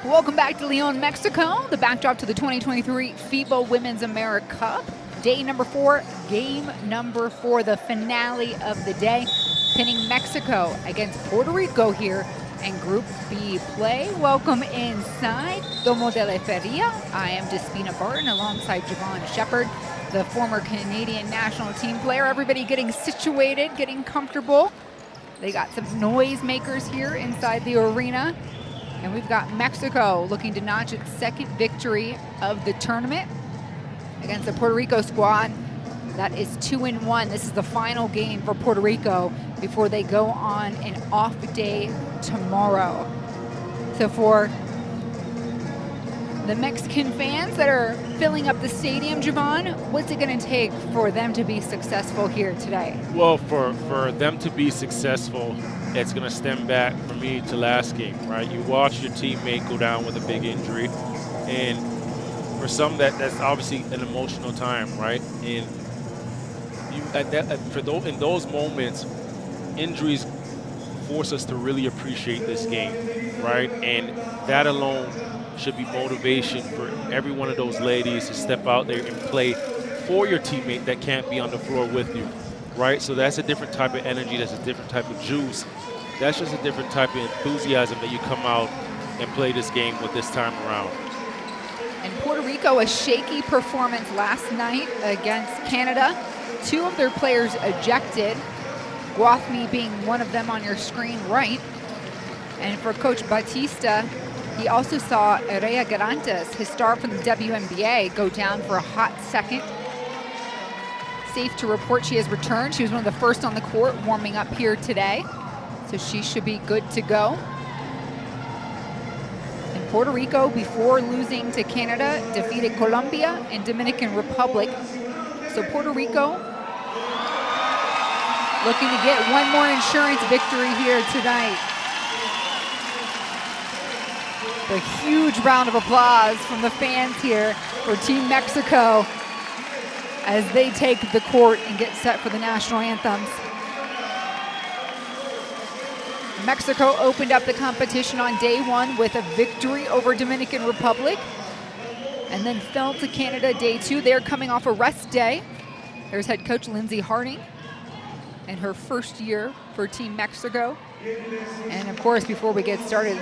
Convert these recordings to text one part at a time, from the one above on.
Welcome back to Leon, Mexico, the backdrop to the 2023 FIBA Women's AmeriCup. Day number 4, game number 4, the finale of the day, pinning Mexico against Puerto Rico here in Group B play. Welcome inside Domo de la Feria. I am Despina Barton alongside Javon Shepard, the former Canadian national team player. Everybody getting situated, getting comfortable. They got some noisemakers here inside the arena. And we've got Mexico looking to notch its second victory of the tournament against the Puerto Rico squad. That is 2-1. This is the final game for Puerto Rico before they go on an off day tomorrow. So for the Mexican fans that are filling up the stadium, Javon, what's it going to take for them to be successful here today? Well, for them to be successful, it's going to stem back for me to last game, right? You watch your teammate go down with a big injury, and for some that's obviously an emotional time, right? And in those moments, injuries force us to really appreciate this game, right? And that alone should be motivation for every one of those ladies to step out there and play for your teammate that can't be on the floor with you, right? So that's a different type of energy, that's a different type of juice. That's just a different type of enthusiasm that you come out and play this game with this time around. And Puerto Rico, a shaky performance last night against Canada. 2 of their players ejected, Guathmi being one of them on your screen right. And for Coach Batista, he also saw Erea Garantes, his star from the WNBA, go down for a hot second. Safe to report she has returned. She was one of the first on the court warming up here today. So she should be good to go. And Puerto Rico, before losing to Canada, defeated Colombia and Dominican Republic. So Puerto Rico looking to get one more insurance victory here tonight. A huge round of applause from the fans here for Team Mexico as they take the court and get set for the national anthems. Mexico opened up the competition on day 1 with a victory over Dominican Republic and then fell to Canada day 2. They're coming off a rest day. There's head coach Lindsay Harding in her first year for Team Mexico. And of course, before we get started,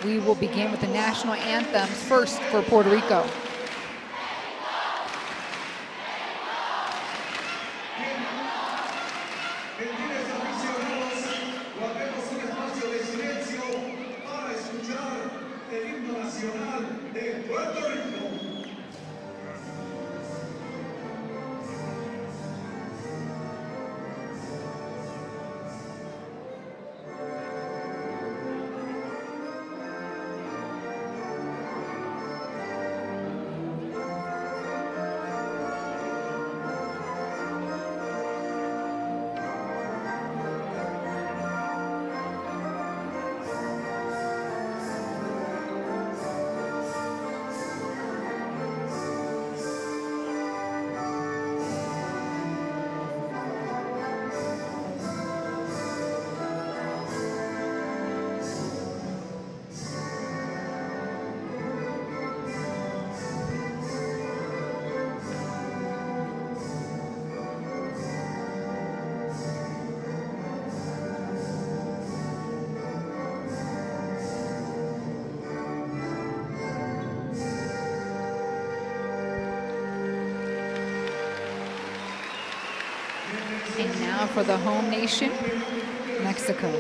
we will begin with the national anthems first for Puerto Rico. And now for the home nation, Mexico.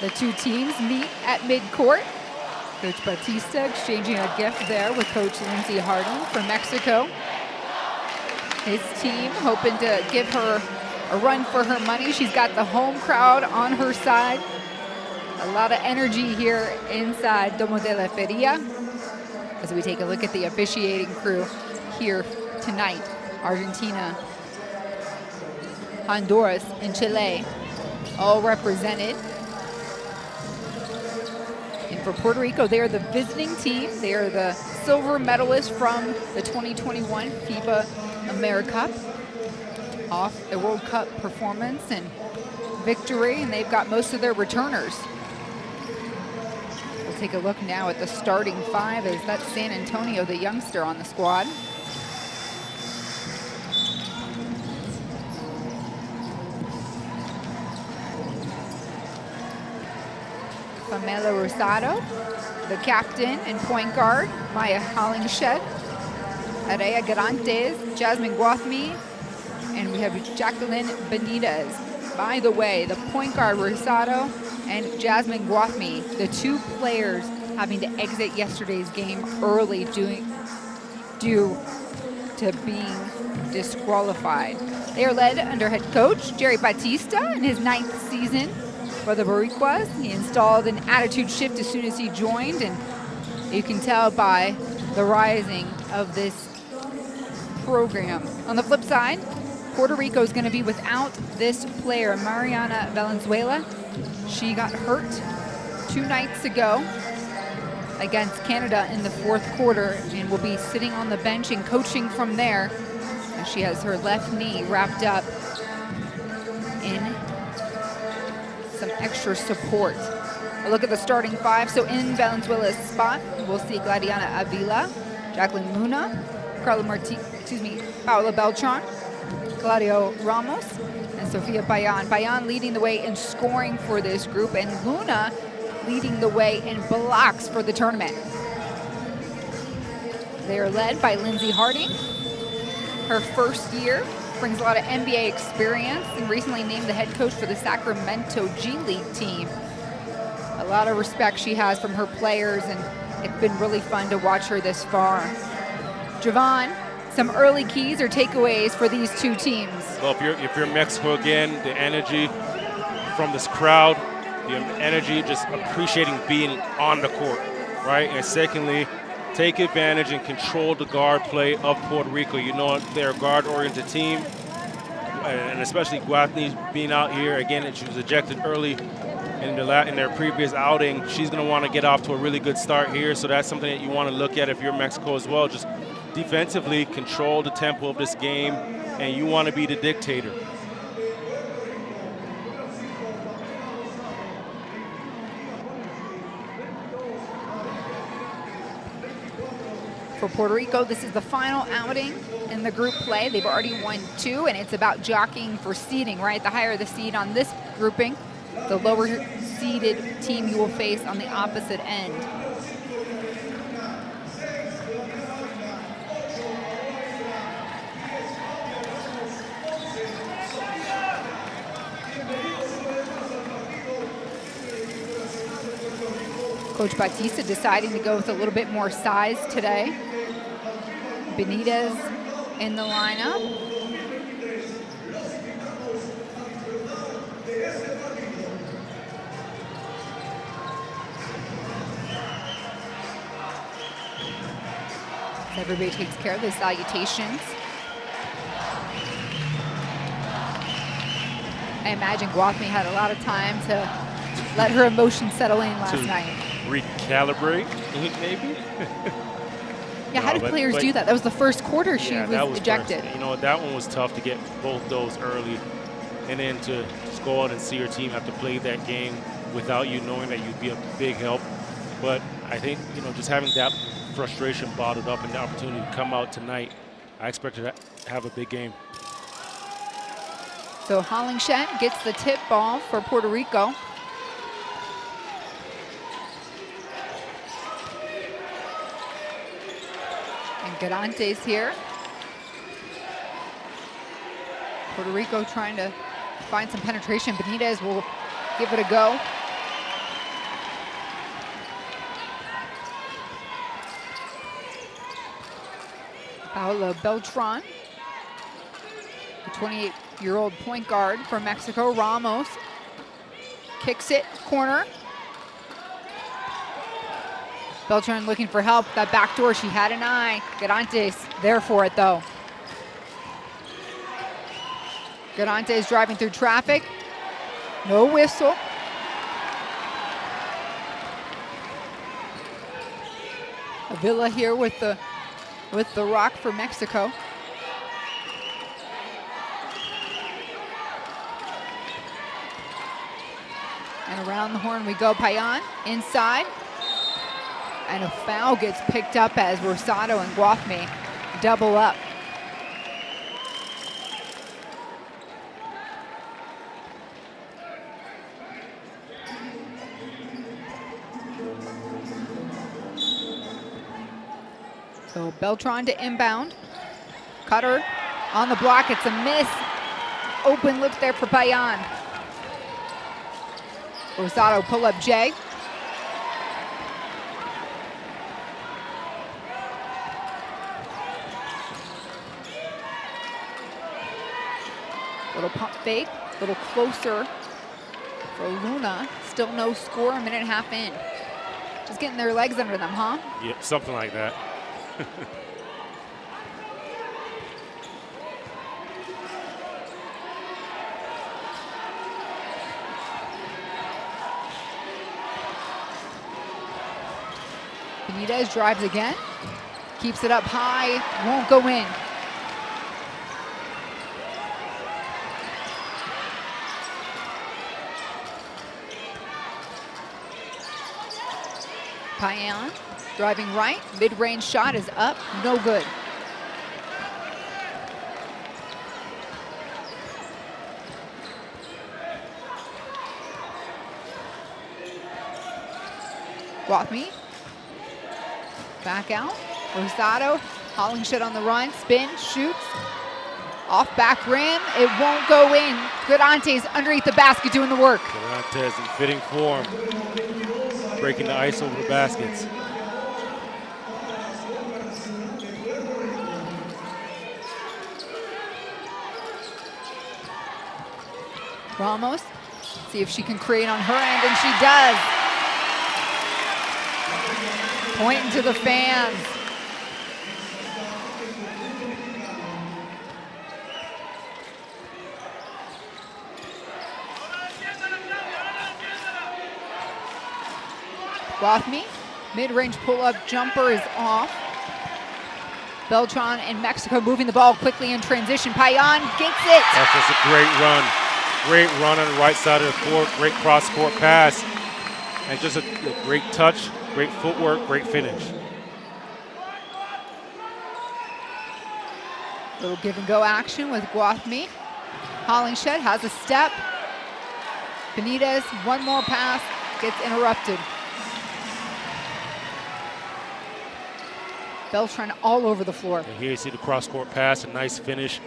The two teams meet at midcourt. Coach Batista exchanging a gift there with Coach Lindsay Harding from Mexico. His team hoping to give her a run for her money. She's got the home crowd on her side. A lot of energy here inside Domo de la Feria as we take a look at the officiating crew here tonight. Argentina, Honduras, and Chile all represented. And for Puerto Rico, they are the visiting team. They are the silver medalists from the 2021 FIBA AmeriCup, off a World Cup performance and victory, and they've got most of their returners. We'll take a look now at the starting five, as that's San Antonio, the youngster on the squad. Pamela Rosado, the captain and point guard, Maya Hollingshed, Area Garantes, Jasmine Guathmi, and we have Jacqueline Benitez. By the way, the point guard Rosado and Jasmine Guathmi, the two players having to exit yesterday's game early due to being disqualified. They are led under head coach Jerry Batista in his 9th season for the Boricuas. He installed an attitude shift as soon as he joined, and you can tell by the rising of this program. On the flip side, Puerto Rico is going to be without this player, Mariana Valenzuela. She got hurt 2 nights ago against Canada in the 4th quarter and will be sitting on the bench and coaching from there. And she has her left knee wrapped up in some extra support. A look at the starting five. So in Valenzuela's spot, we'll see Gladiana Avila, Jacqueline Muna, Paola Beltran, Claudio Ramos, and Sofia Payan. Payan leading the way in scoring for this group, and Luna leading the way in blocks for the tournament. They are led by Lindsay Harding. Her first year, brings a lot of NBA experience, and recently named the head coach for the Sacramento G League team. A lot of respect she has from her players, and it's been really fun to watch her this far. Javon, some early keys or takeaways for these two teams? Well, if you're Mexico again, the energy from this crowd, the energy, just appreciating being on the court, right? And secondly, take advantage and control the guard play of Puerto Rico. You know they're a guard-oriented team, and especially Guathni being out here. Again, she was ejected early in their previous outing. She's going to want to get off to a really good start here, so that's something that you want to look at if you're Mexico as well. Just defensively control the tempo of this game, and you want to be the dictator. For Puerto Rico, this is the final outing in the group play. They've already won 2, and it's about jockeying for seeding, right? The higher the seed on this grouping, the lower seeded team you will face on the opposite end. Coach Batista deciding to go with a little bit more size today. Benitez in the lineup. Everybody takes care of the salutations. I imagine Guathmi had a lot of time to let her emotions settle in last night. Recalibrate, maybe? Yeah, how do players do that? That was the first quarter she was ejected. You know, that one was tough to get both those early, and then to just go out and see your team have to play that game without you knowing that you'd be a big help. But I think, you know, just having that frustration bottled up and the opportunity to come out tonight, I expect her to have a big game. So Hollingshed gets the tip ball for Puerto Rico. Garantes here. Puerto Rico trying to find some penetration. Benitez will give it a go. Paola Beltran, the 28-year-old point guard for Mexico. Ramos kicks it, corner. Beltran looking for help. That back door, she had an eye. Garante's there for it, though. Garante is driving through traffic. No whistle. Avila here with the rock for Mexico. And around the horn we go. Payan inside. And a foul gets picked up as Rosado and Guathme double up. So Beltran to inbound. Cutter on the block, it's a miss. Open look there for Payan. Rosado pull up J. Little pump fake, a little closer for Luna. Still no score, a minute and a half in. Just getting their legs under them, huh? Yeah, something like that. Benitez drives again, keeps it up high, won't go in. Payan driving right, mid-range shot is up, no good. Guathme, back out. Rosado, Hollingshed on the run, spin, shoots. Off back rim, it won't go in. Garante's underneath the basket doing the work. Garante's in fitting form, breaking the ice over the baskets. Ramos, see if she can create on her end, and she does. Pointing to the fans. Guathme, mid-range pull-up jumper is off. Beltran and Mexico moving the ball quickly in transition. Payan gets it. That's just a great run. Great run on the right side of the court. Great cross-court pass. And just a great touch, great footwork, great finish. Little give and go action with Guathme. Hollingshed has a step. Benitez, one more pass, gets interrupted. Beltran all over the floor. And here you see the cross-court pass, a nice finish.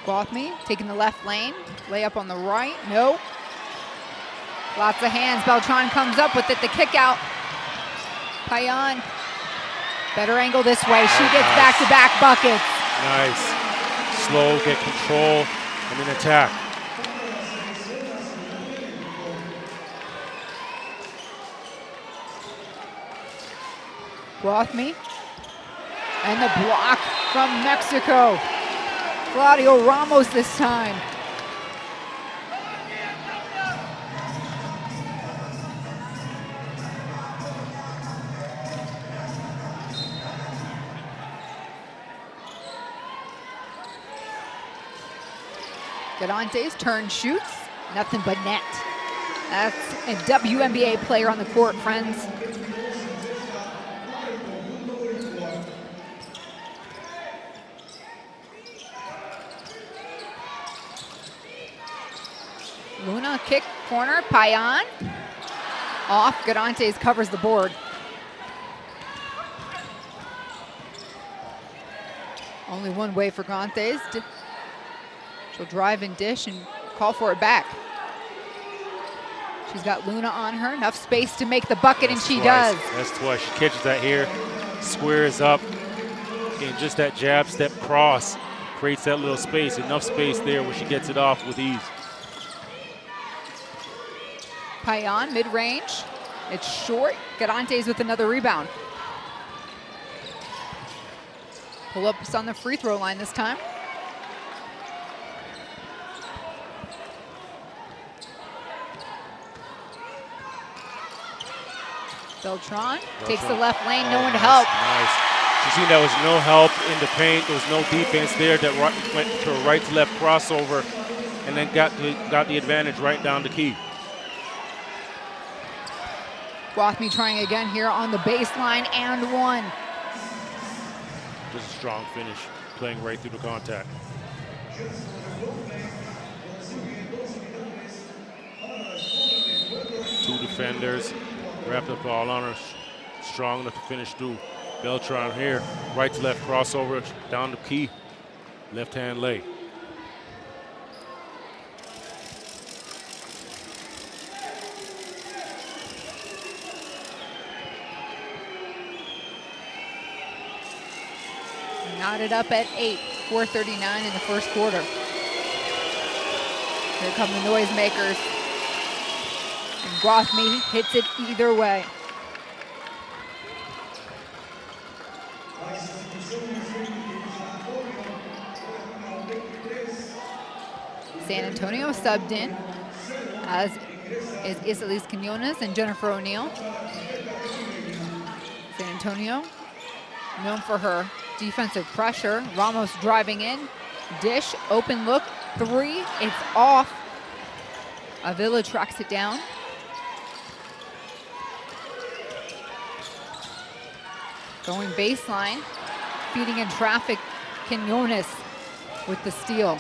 Guathme taking the left lane, layup on the right, no. Lots of hands, Beltran comes up with it, the kick out. Payan, better angle this way, she gets back-to-back buckets. Nice, slow, get control, and then attack. Guathme, and the block from Mexico. Claudio Ramos this time. Garante's turn shoots, nothing but net. That's a WNBA player on the court, friends. Luna kick corner, Payan. Off, Garantes covers the board. Only one way for Garantes. She'll drive and dish and call for it back. She's got Luna on her, enough space to make the bucket, and she does. That's twice. She catches that here, squares up, and just that jab step cross creates that little space, enough space there where she gets it off with ease. Payan, mid-range. It's short. Garantes with another rebound. Pull-ups on the free throw line this time. Beltran takes the left lane, no one to help. Nice. You see there was no help in the paint. There was no defense there. That went to a right to left crossover and then got the advantage right down the key. Guathmy trying again here on the baseline and one. Just a strong finish, playing right through the contact. Two defenders, wrapped up all on her, strong enough to finish through. Beltran here, right to left crossover, down the key, left hand lay. Knotted up at 8, 4:39 in the first quarter. Here come the noisemakers. And Guathmy hits it either way. San Antonio subbed in, as is Isalis Quinones and Jennifer O'Neill. San Antonio, known for her defensive pressure. Ramos driving in, dish, open look, three, it's off. Avila tracks it down. Going baseline, feeding in traffic, Quinones with the steal.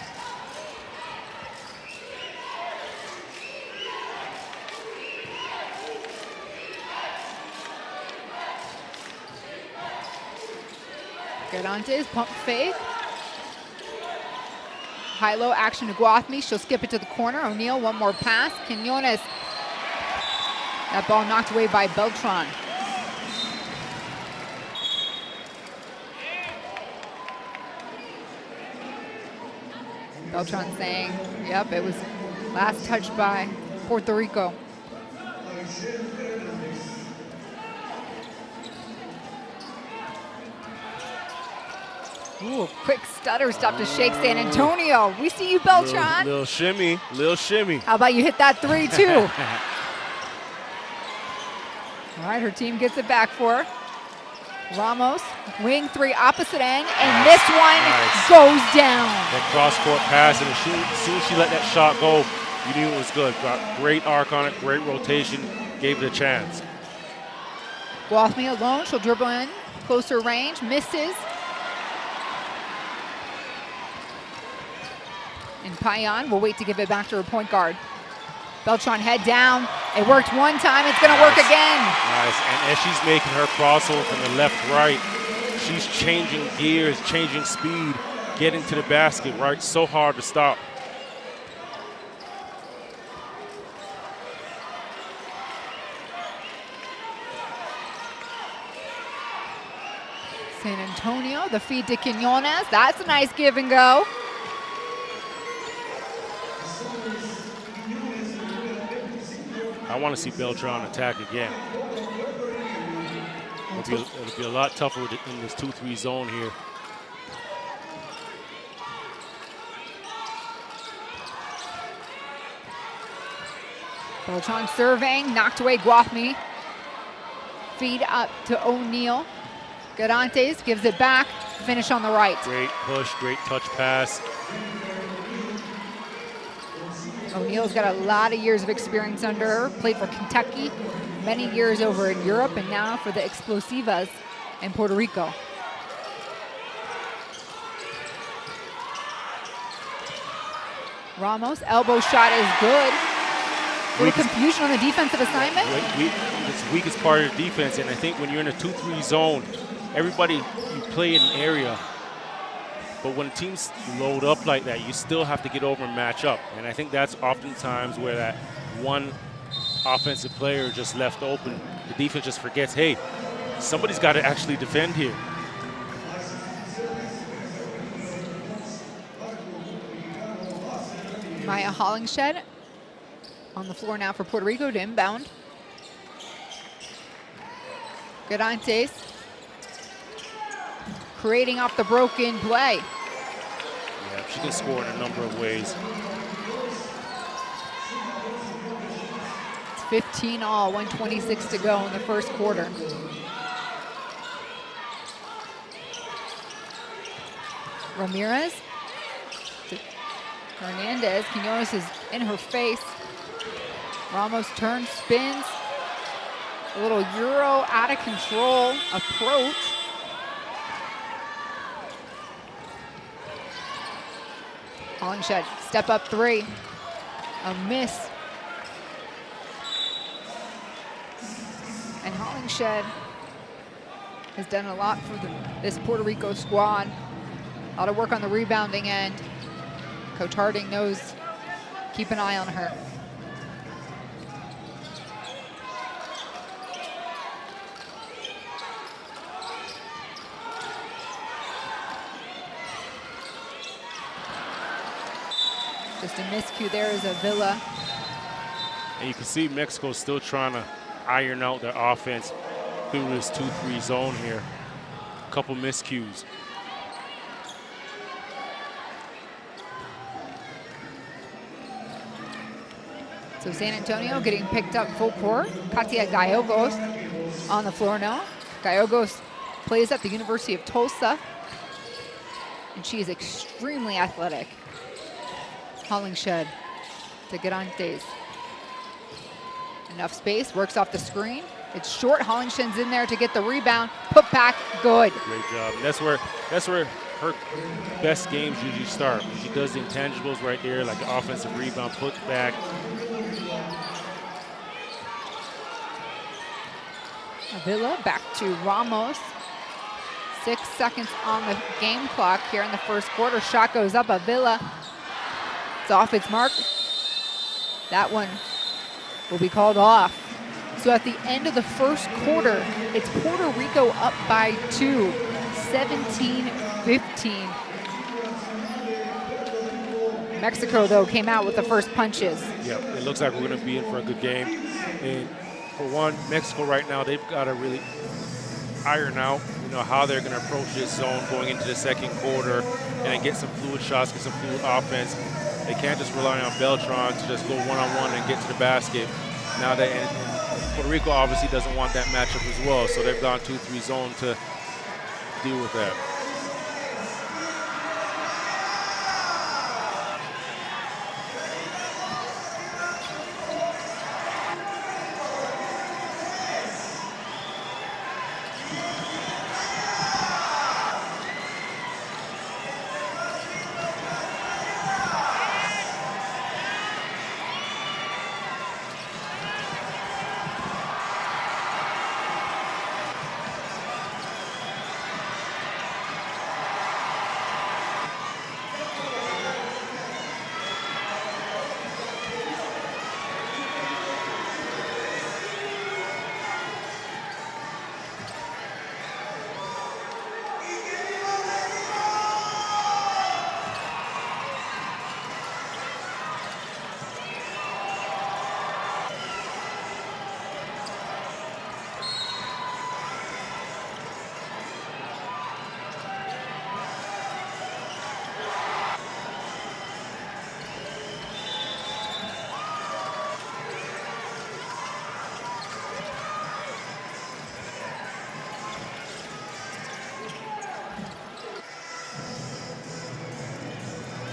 Garantes, pump fake. High-low action to Guathmy. She'll skip it to the corner. O'Neill, one more pass. Quinones. That ball knocked away by Beltran. Beltran saying, yep, it was last touched by Puerto Rico. Ooh, quick stutter stop to shake San Antonio. We see you, Beltran. Little shimmy, little shimmy. How about you hit that three, too? All right, her team gets it back for her. Ramos, wing three, opposite end, and this one goes down. That cross-court pass, and as soon as she let that shot go, you knew it was good. Got great arc on it, great rotation, gave it a chance. Guathmy alone, she'll dribble in, closer range, misses. And Payan will wait to give it back to her point guard. Beltran head down. It worked one time, it's gonna work again. Nice, and as she's making her crossover from the left-right, she's changing gears, changing speed, getting to the basket, right? So hard to stop. San Antonio, the feed to Quinones. That's a nice give and go. I want to see Beltran attack again. It'll be a lot tougher in this 2-3 zone here. Beltran surveying, knocked away Guathmy. Feed up to O'Neill. Garantes gives it back, finish on the right. Great push, great touch pass. O'Neill's got a lot of years of experience under her, played for Kentucky, many years over in Europe, and now for the Explosivas in Puerto Rico. Ramos, elbow shot is good. little confusion on the defensive assignment. It's the weakest part of the defense, and I think when you're in a 2-3 zone, everybody, you play in an area, but when teams load up like that, you still have to get over and match up. And I think that's oftentimes where that one offensive player just left open, the defense just forgets, hey, somebody's got to actually defend here. Maya Hollingshed on the floor now for Puerto Rico to inbound. Garantes creating off the broken play. Yeah, she can score in a number of ways. It's 15 all, 1:26 to go in the first quarter. Ramirez. Hernandez. Quinones is in her face. Ramos turns, spins. A little Euro out of control approach. Hollingshed, step up three. A miss. And Hollingshed has done a lot for this Puerto Rico squad. A lot of work on the rebounding end. Coach Harding knows, keep an eye on her. Just a miscue there is Avila. And you can see Mexico still trying to iron out their offense through this 2-3 zone here. A couple miscues. So San Antonio getting picked up full court. Katia Gallegos on the floor now. Gallegos plays at the University of Tulsa, and she is extremely athletic. Hollingshed to Garantes. Enough space, works off the screen. It's short, Hollingshed's in there to get the rebound. Put back, good. Great job. And that's where her best games usually start. She does the intangibles right there, like the offensive rebound, put back. Avila back to Ramos. 6 seconds on the game clock here in the first quarter. Shot goes up, Avila. It's off its mark. That one will be called off. So at the end of the first quarter, it's Puerto Rico up by 2, 17-15. Mexico, though, came out with the first punches. Yep, it looks like we're going to be in for a good game. And for one, Mexico right now, they've got to really iron out, how they're going to approach this zone going into the second quarter and get some fluid shots, get some fluid offense. They can't just rely on Beltran to just go one-on-one and get to the basket. Now that and Puerto Rico obviously doesn't want that matchup as well, so they've gone 2-3 zone to deal with that.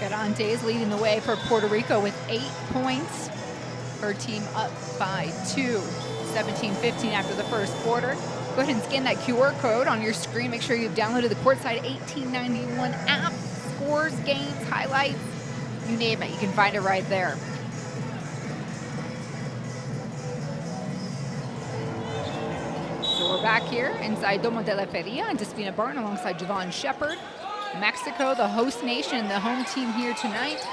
Garantes leading the way for Puerto Rico with 8 points. Her team up by 2, 17-15 after the first quarter. Go ahead and scan that QR code on your screen. Make sure you've downloaded the Courtside 1891 app. Scores, games, highlights, you name it, you can find it right there. back here inside Domo de la Feria and Despina Barn alongside Javon Shepard. Mexico, the host nation, the home team here tonight.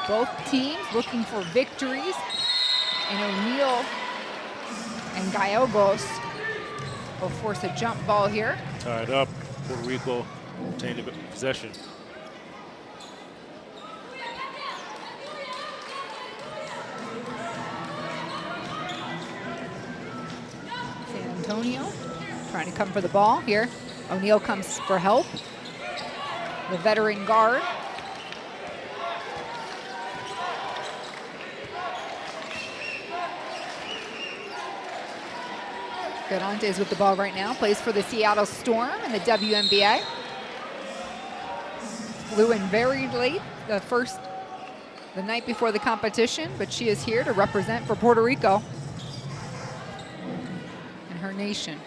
Both teams looking for victories. And O'Neal and Gallegos will force a jump ball here. Tied up. Puerto Rico obtained possession. San Antonio trying to come for the ball here. O'Neal comes for help. The veteran guard. Garantes with the ball right now. Plays for the Seattle Storm in the WNBA. Flew in very late, the night before the competition, but she is here to represent for Puerto Rico and her nation.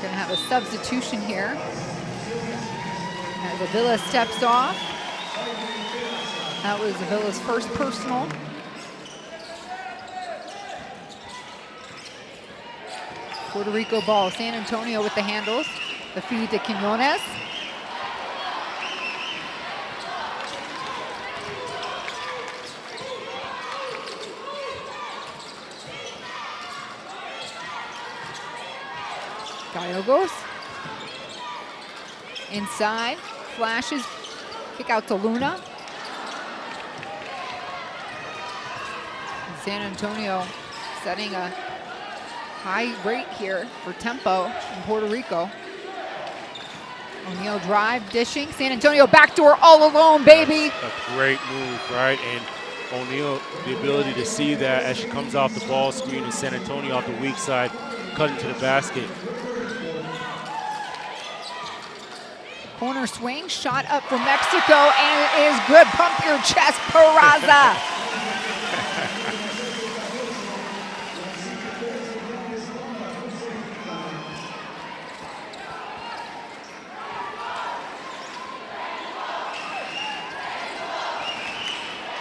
Gonna have a substitution here. As Avila steps off. That was Avila's first personal. Puerto Rico ball. San Antonio with the handles. The feed to Quinones. Gallegos. Inside. Flashes. Kick out to Luna. San Antonio setting a high rate here for tempo in Puerto Rico. O'Neal drive, dishing. San Antonio backdoor all alone, baby. A great move, right? And O'Neal, the ability to see that as she comes off the ball screen and San Antonio off the weak side, cutting to the basket. Corner swing, shot up for Mexico, and it is good. Pump your chest, Peraza.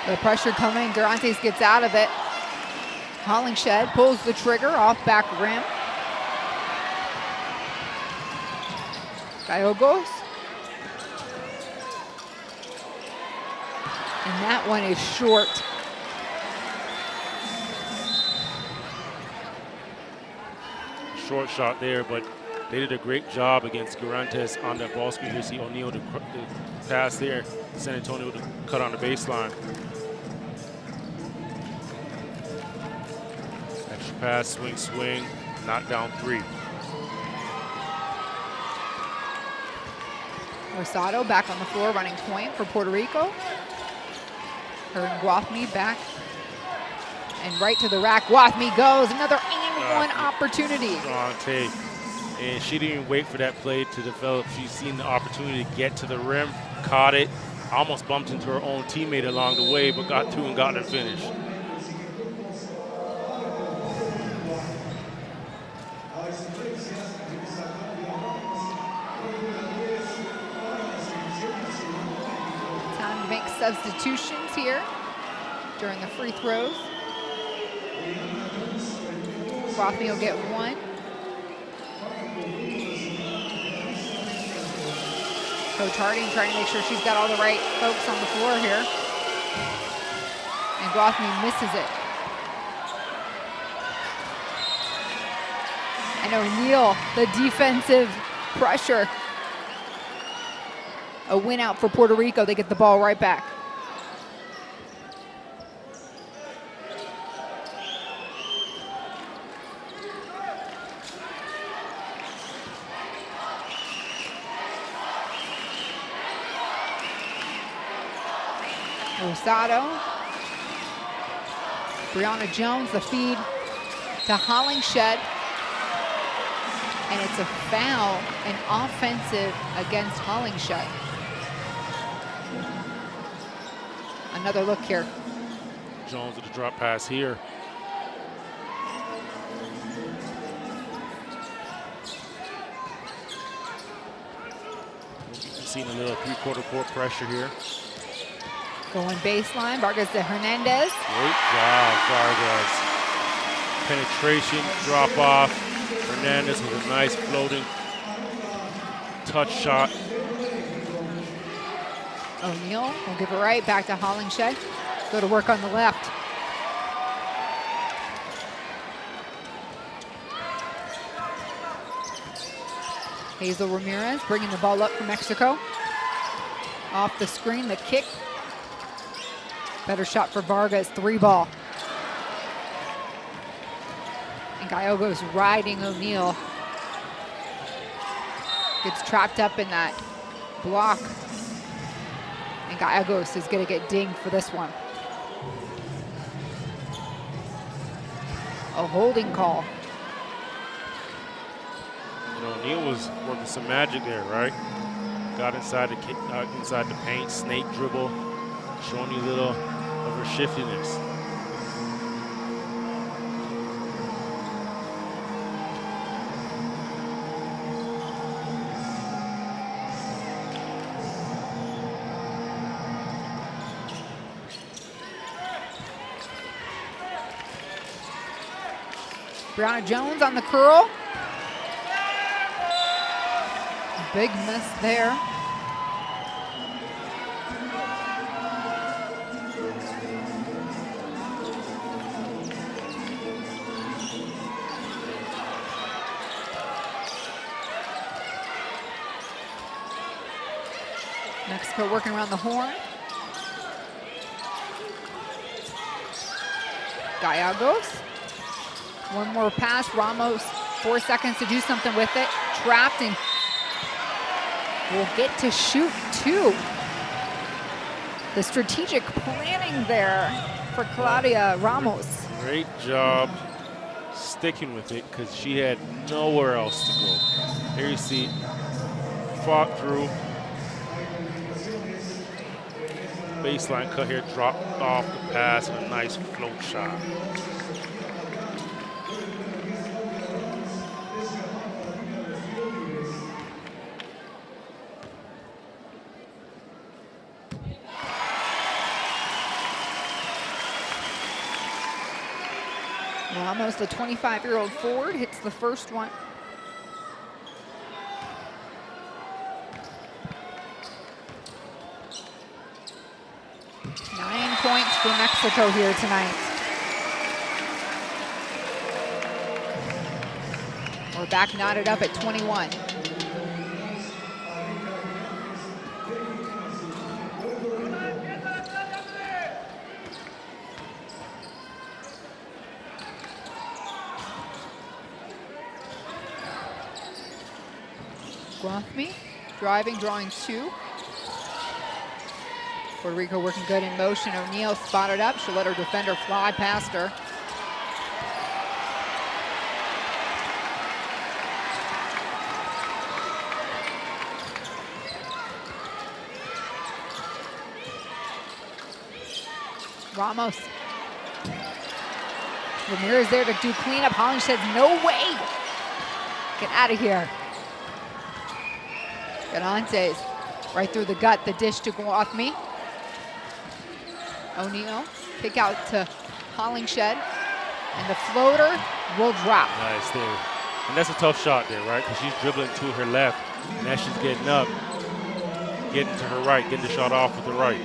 The pressure coming, Garantes gets out of it. Hollingshed pulls the trigger off back rim. Gallegos. And that one is short. Short shot there, but they did a great job against Garantes on that ball screen. You see O'Neal the pass there. San Antonio to cut on the baseline. Extra pass, swing, swing, knock down three. Rosado back on the floor, running point for Puerto Rico. Her and Guathmy back and right to the rack. Guathmy goes, another and one opportunity. Strong take. And she didn't even wait for that play to develop. She's seen the opportunity to get to the rim, caught it, almost bumped into her own teammate along the way, but got through and got her finish. Time to make substitutions here during the free throws. Guathmy will get one. Coach Harding trying to make sure she's got all the right folks on the floor here. And Guathmy misses it. And O'Neal, the defensive pressure. A win out for Puerto Rico. They get the ball right back. Rosado. Brianna Jones, the feed to Hollingshed. And it's a foul, an offensive against Hollingshed. Another look here. Jones with the drop pass here. We've seen a little three-quarter court pressure here. Going baseline, Vargas to Hernandez. Great job, Vargas. Penetration, drop off. Hernandez with a nice floating touch shot. O'Neal will give it right back to Hollingshed. Go to work on the left. Hazel Ramirez bringing the ball up for Mexico. Off the screen, the kick. Better shot for Vargas, 3-ball. And Gallegos riding O'Neal. Gets trapped up in that block. And Gallegos is gonna get dinged for this one. A holding call. O'Neal was working some magic there, right? Got inside the paint, snake dribble, showing you a little of her shiftiness. Brianna Jones on the curl. Big miss there. Mexico working around the horn. Gallegos. One more pass. Ramos, 4 seconds to do something with it. Trapped and will get to shoot 2. The strategic planning there for Claudia Ramos. Great job sticking with it because she had nowhere else to go. Here you see, fought through. Baseline cut here, dropped off the pass, and a nice float shot. Ramos, the 25-year-old forward, hits the first one. Nine points for Mexico here tonight. We're back knotted up at 21. Guathme, driving, drawing 2. Puerto Rico working good in motion. O'Neal spotted up. She'll let her defender fly past her. Ramos. Ramirez there to do cleanup. Holland says, no way. Get out of here. Garantes right through the gut, the dish to Guathme. O'Neal, kick out to Hollingshed, and the floater will drop. Nice there. And that's a tough shot there, right? Because she's dribbling to her left, and as she's getting up, getting to her right, getting the shot off with the right.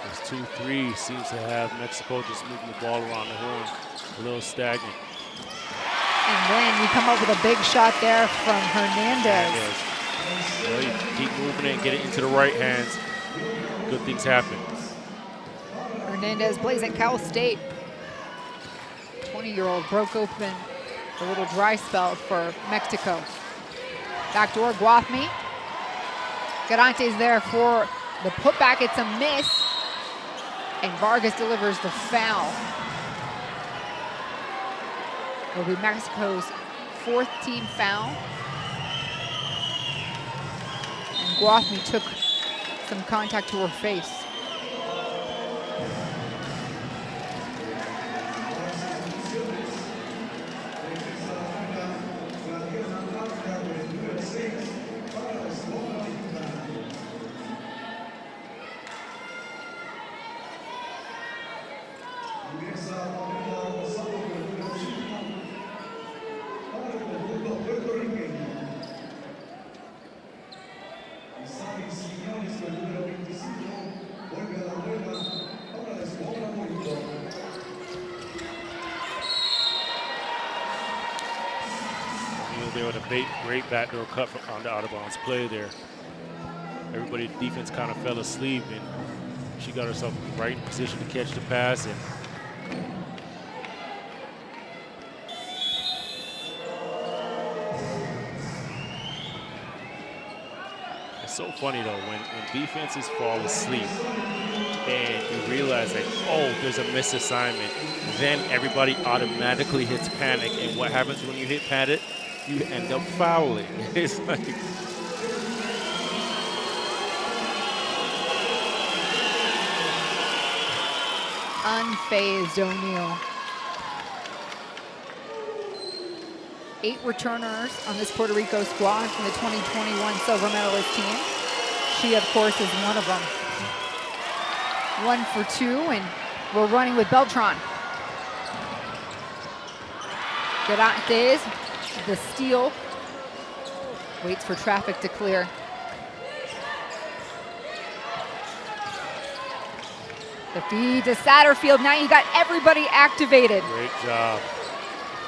This 2-3 seems to have Mexico just moving the ball around the horn, a little stagnant. And then you come up with a big shot there from Hernandez. Well, you keep moving it and get it into the right hands. Good things happen. Hernandez plays at Cal State. 20-year-old broke open a little dry spell for Mexico. Backdoor, Guathme. Garante's there for the putback. It's a miss. And Vargas delivers the foul. Will be Mexico's 4th team foul. And Guathme took some contact to her face. there with a great backdoor cut on the out-of-bounds play there. Everybody, defense kind of fell asleep, and she got herself right in position to catch the pass. And it's so funny though when defenses fall asleep and you realize that, oh, there's a misassignment, then everybody automatically hits panic. And what happens when you hit panic? You end up fouling. It's like, unfazed O'Neal. 8 returners on this Puerto Rico squad from the 2021 silver medalist team. She, of course, is one of them. 1 for 2, and we're running with Beltran. Garantes, the steal, waits for traffic to clear. The feed to Satterfield. Now you got everybody activated. Great job.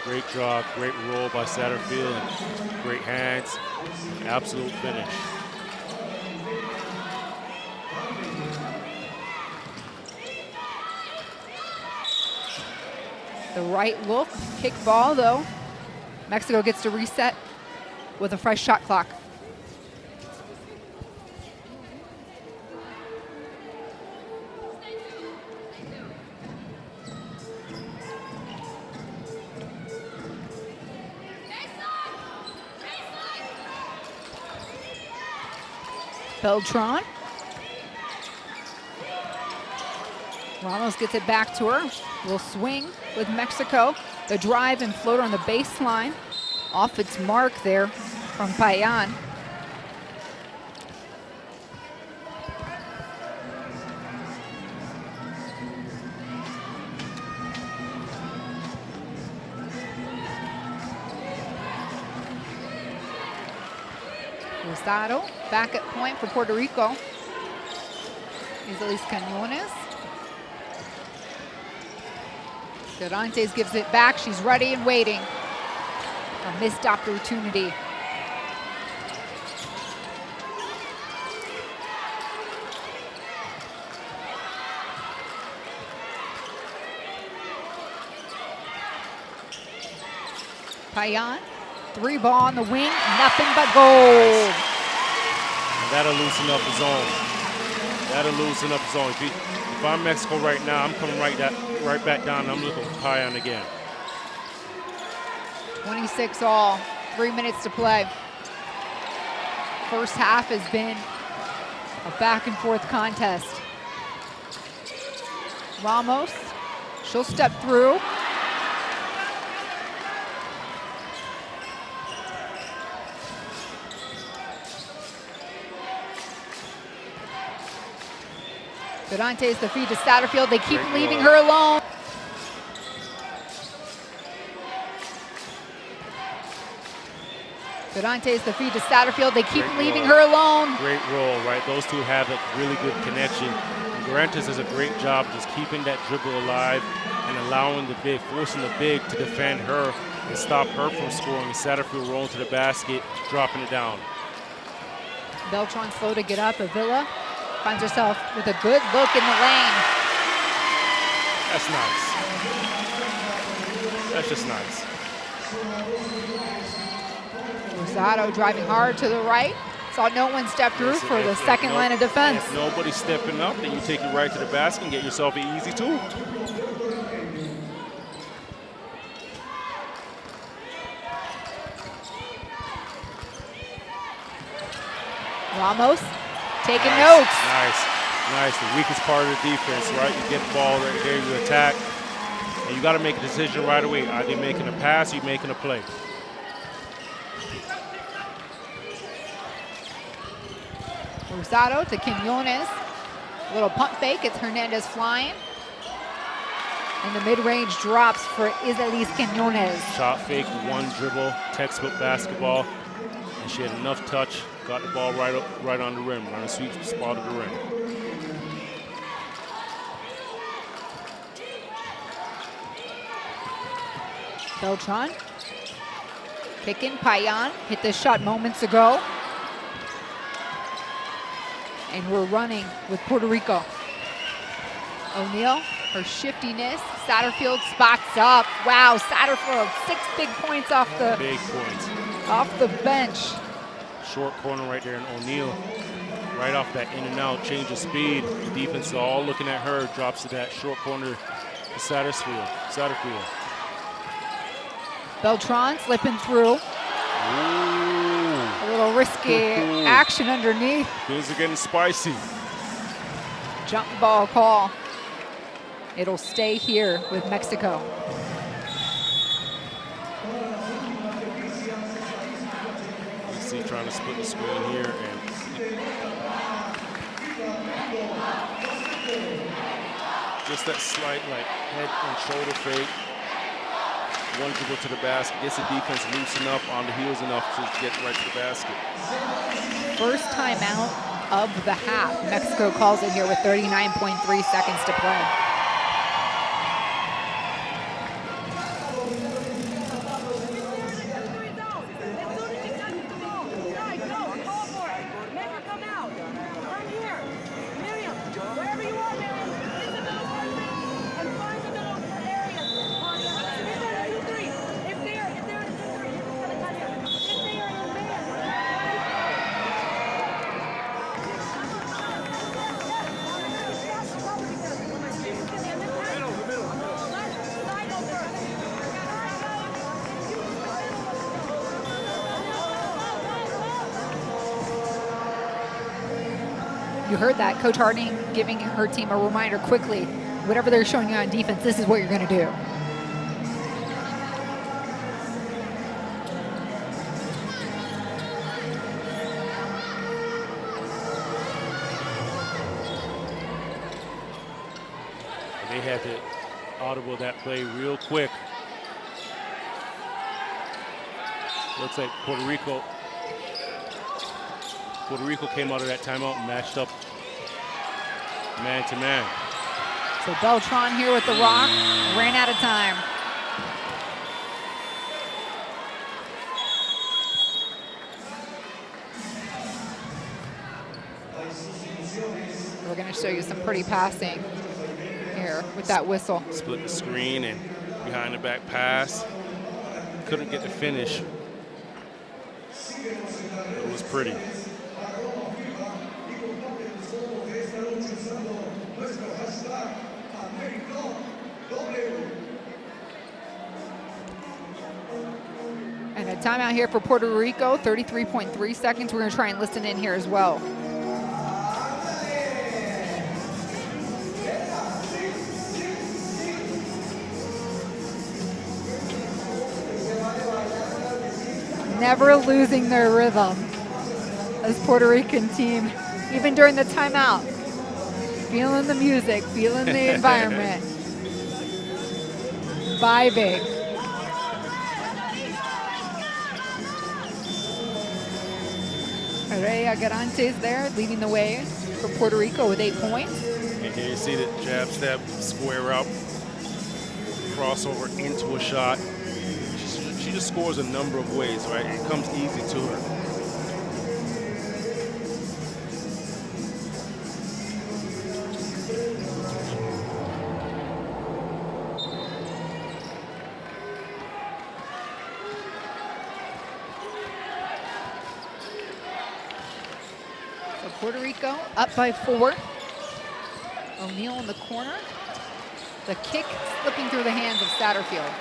Great job. Great roll by Satterfield. And great hands. Absolute finish. The right look, kick ball though. Mexico gets to reset with a fresh shot clock. Beltran. Ramos gets it back to her. Will swing with Mexico. The drive and floater on the baseline. Off its mark there from Payan. Rosado back at point for Puerto Rico. Isalis Cañones. Garantes gives it back. She's ready and waiting. A missed opportunity. Payan, 3 ball on the wing, nothing but gold. And that'll loosen up the zone. That'll loosen up the zone. If I'm Mexico right now, I'm coming right back down. I'm looking for Payan again. 26 all, 3 minutes to play. First half has been a back and forth contest. Ramos, she'll step through. Garantes the feed to Satterfield. They keep leaving her alone. Garantes the feed to Satterfield. They keep leaving her alone. Great roll, right? Those two have a really good connection. And Garantes does a great job just keeping that dribble alive and allowing the big, forcing the big to defend her and stop her from scoring. Satterfield rolling to the basket, dropping it down. Beltran slow to get up. Avila finds herself with a good look in the lane. That's nice. That's just nice. Rosado driving hard to the right. Saw no one step through for the second line of defense. If nobody's stepping up, then you take it right to the basket and get yourself an easy 2. Ramos taking notes. Nice. The weakest part of the defense, right? You get the ball right there, you attack, and you got to make a decision right away. Are they making a pass or are you making a play? Rosado to Quiñones. A little pump fake. It's Hernandez flying. And the mid-range drops for Isalis Quiñones. Shot fake, 1 dribble, textbook basketball. And she had enough touch, got the ball right on the rim, right on the sweet spot of the rim. Beltran. Kick in, Payan hit this shot moments ago. And we're running with Puerto Rico. O'Neal, her shiftiness. Satterfield spots up. Wow, Satterfield, 6 big points off the bench. Short corner right there, and O'Neal, right off that in and out, change of speed. The defense is all looking at her, drops to that short corner to Satterfield. Beltran slipping through. Ooh. A little risky action underneath. Things are getting spicy. Jump ball call. It'll stay here with Mexico. You see trying to split the screen here, and just that slight head and shoulder fake. One dribble to the basket, gets the defense loosen up on the heels enough to get right to the basket. First timeout of the half. Mexico calls it here with 39.3 seconds to play. You heard that. Coach Harding giving her team a reminder quickly. Whatever they're showing you on defense, this is what you're going to do. They had to audible that play real quick. Looks like Puerto Rico came out of that timeout and matched up man to man. So Beltran here with the rock, ran out of time. We're going to show you some pretty passing here with that whistle. Split the screen and behind the back pass. Couldn't get the finish. It was pretty. And a timeout here for Puerto Rico, 33.3 seconds. We're going to try and listen in here as well. Never losing their rhythm. This Puerto Rican team, even during the timeout, feeling the music, feeling the environment, vibing. Rhea Garantes there leading the way for Puerto Rico with 8 points. And here you see the jab step, square up, crossover into a shot. She just scores a number of ways, right? It comes easy to her. So Puerto Rico up by 4. O'Neal in the corner. The kick slipping through the hands of Satterfield.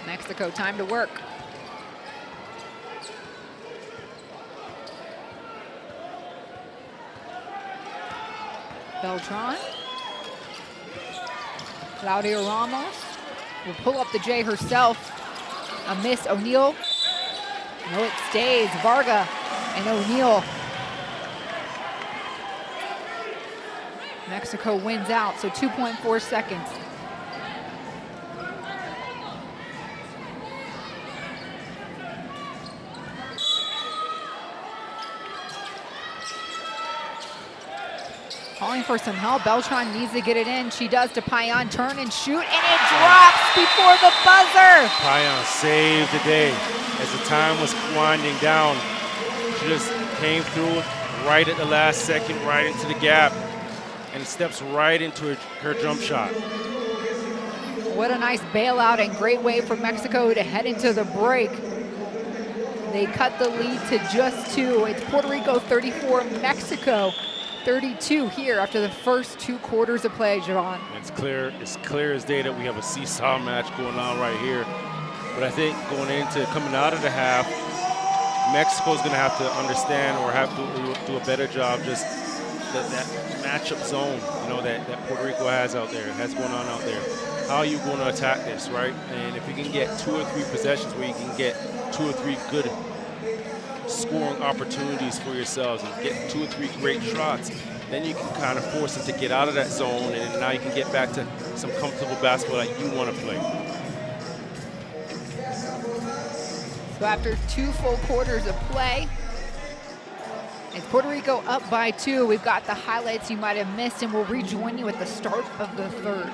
Mexico, time to work. Beltran. Claudia Ramos will pull up the J herself. A miss, O'Neal. No, it stays. Varga and O'Neal. Mexico wins out, so 2.4 seconds. calling for some help. Beltran needs to get it in. She does to Payan, turn and shoot, and it drops before the buzzer. Payan saved the day. As the time was winding down, she just came through right at the last second, right into the gap, and steps right into her jump shot. What a nice bailout and great way for Mexico to head into the break. They cut the lead to just 2. It's Puerto Rico 34, Mexico 32 here after the first 2 quarters of play, Javon. It's clear as day that we have a seesaw match going on right here. But I think coming out of the half, Mexico's going to have to understand or have to do a better job just that matchup zone, that Puerto Rico has out there, has going on out there. How are you going to attack this, right? And if you can get 2 or 3 possessions where you can get 2 or 3 good scoring opportunities for yourselves and get 2 or 3 great shots, then you can kind of force them to get out of that zone, and now you can get back to some comfortable basketball that you want to play. So after 2 full quarters of play, it's Puerto Rico up by 2. We've got the highlights you might have missed, and we'll rejoin you at the start of the 3rd.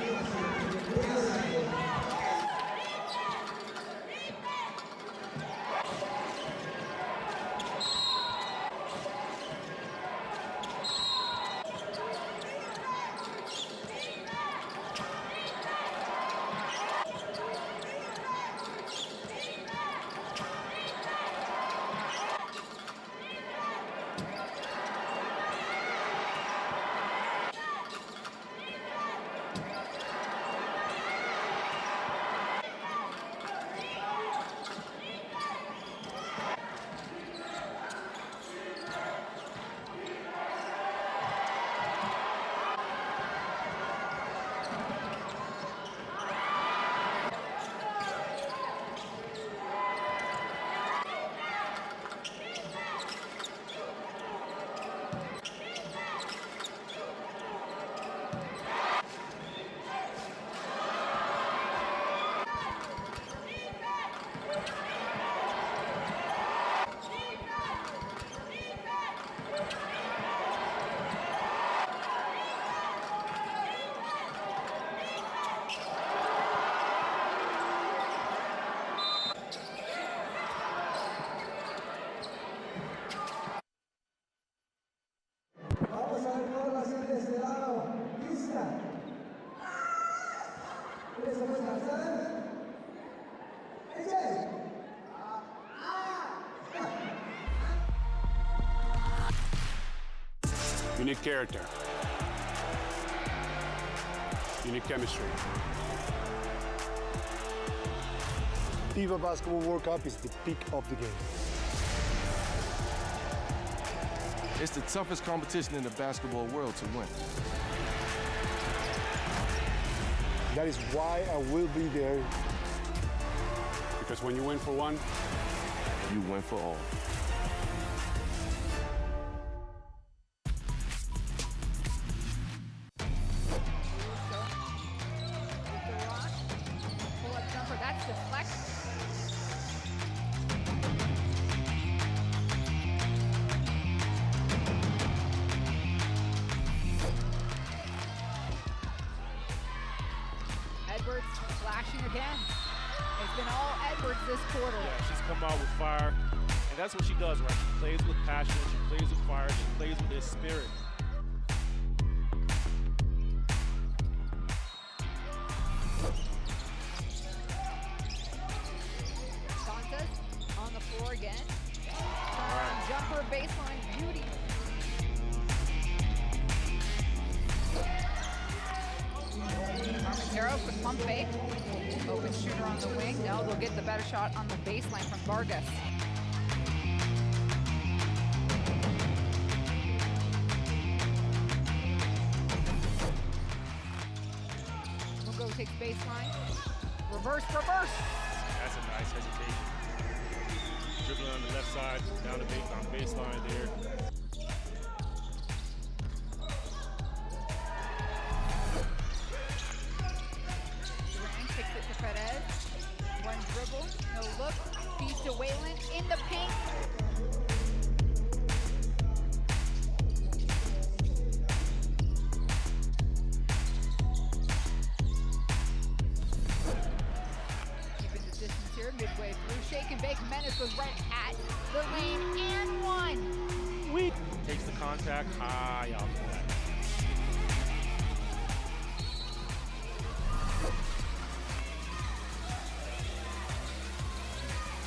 Unique character. Unique chemistry. FIBA Basketball World Cup is the peak of the game. It's the toughest competition in the basketball world to win. That is why I will be there. Because when you win for one, You win for all. Pull-up jumper, that's deflected. Edwards flashing again. It's been all Edwards this quarter. Yeah, she's come out with fire, and that's what she does, right? She plays with passion, she plays with fire, she plays with this spirit. Santos on the floor again. Jumper baseline beauty. Armentero for pump fake. Open shooter on the wing. No, they'll get the better shot on the baseline from Vargas. We'll go take baseline. Reverse, reverse. That's a nice hesitation. Dribbling on the left side, down the baseline there. Durant takes it to Perez. One dribble, no look. Feeds to Whalen in the paint. goes right at the lane and one. Takes the contact high off of that.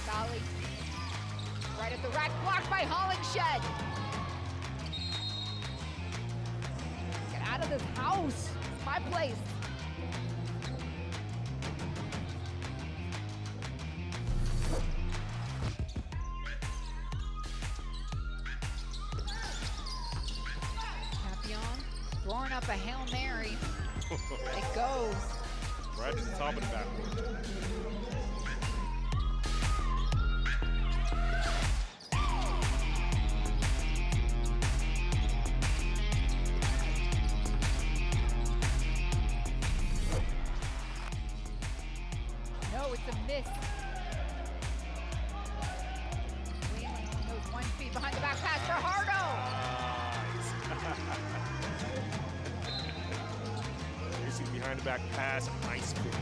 Sally, right at the rack, blocked by Hollingshed. Get out of this house. It's my place. Throwing up a Hail Mary. It goes. Right to the top of the backboard. No, it's a miss. Wayland on those 1 feet behind the back pass for Hardo. Behind the back pass, nice fit.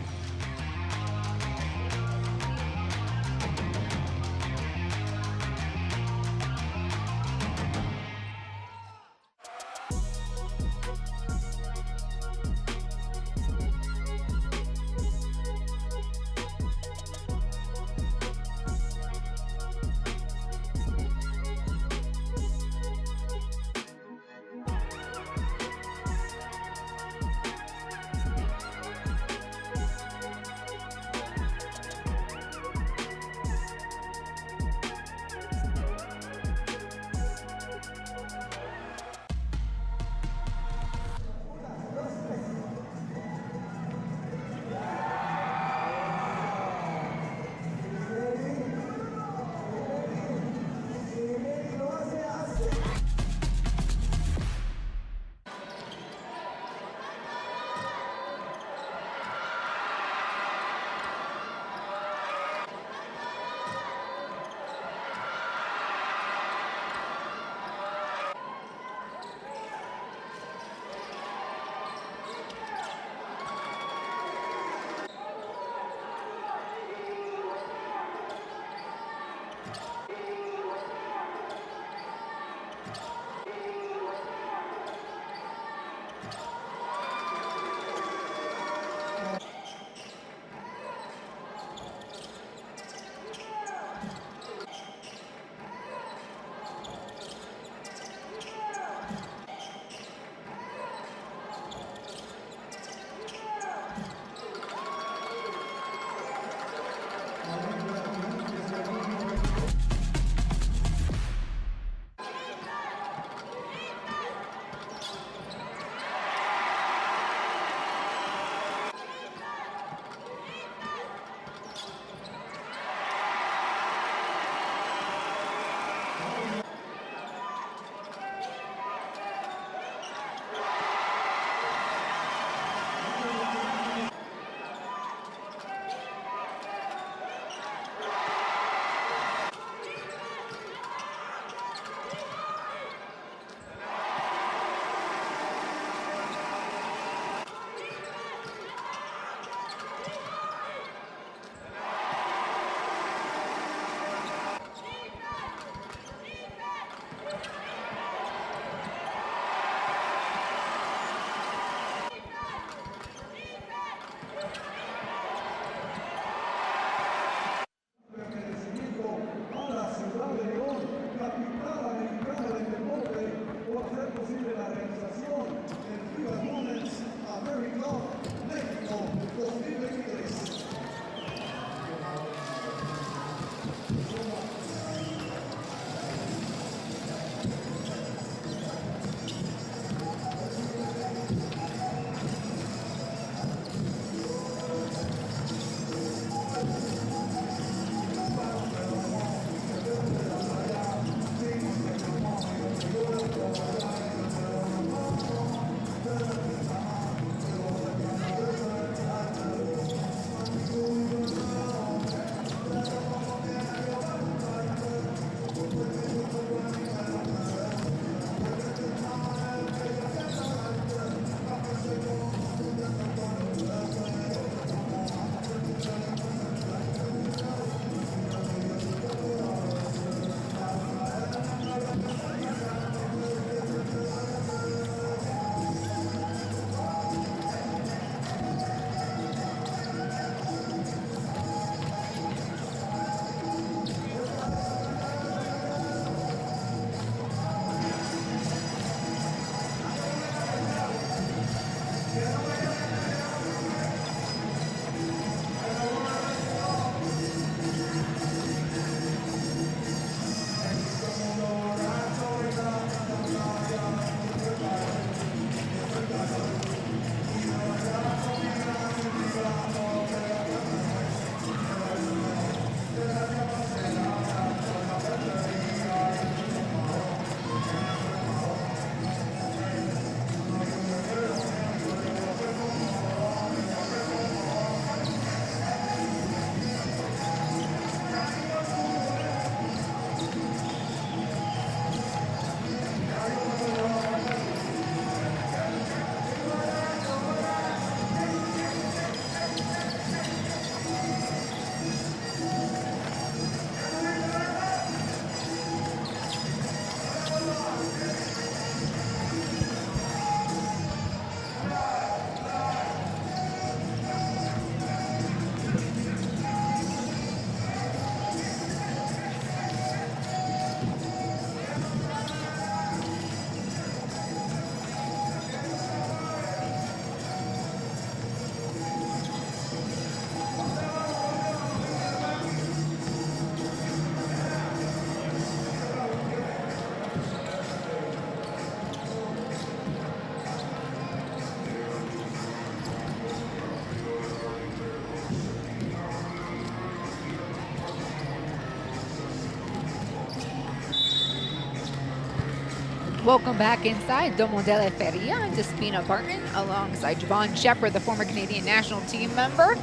Welcome back inside Domo de la Feria and Despina Barton alongside Javon Shepard, the former Canadian national team member.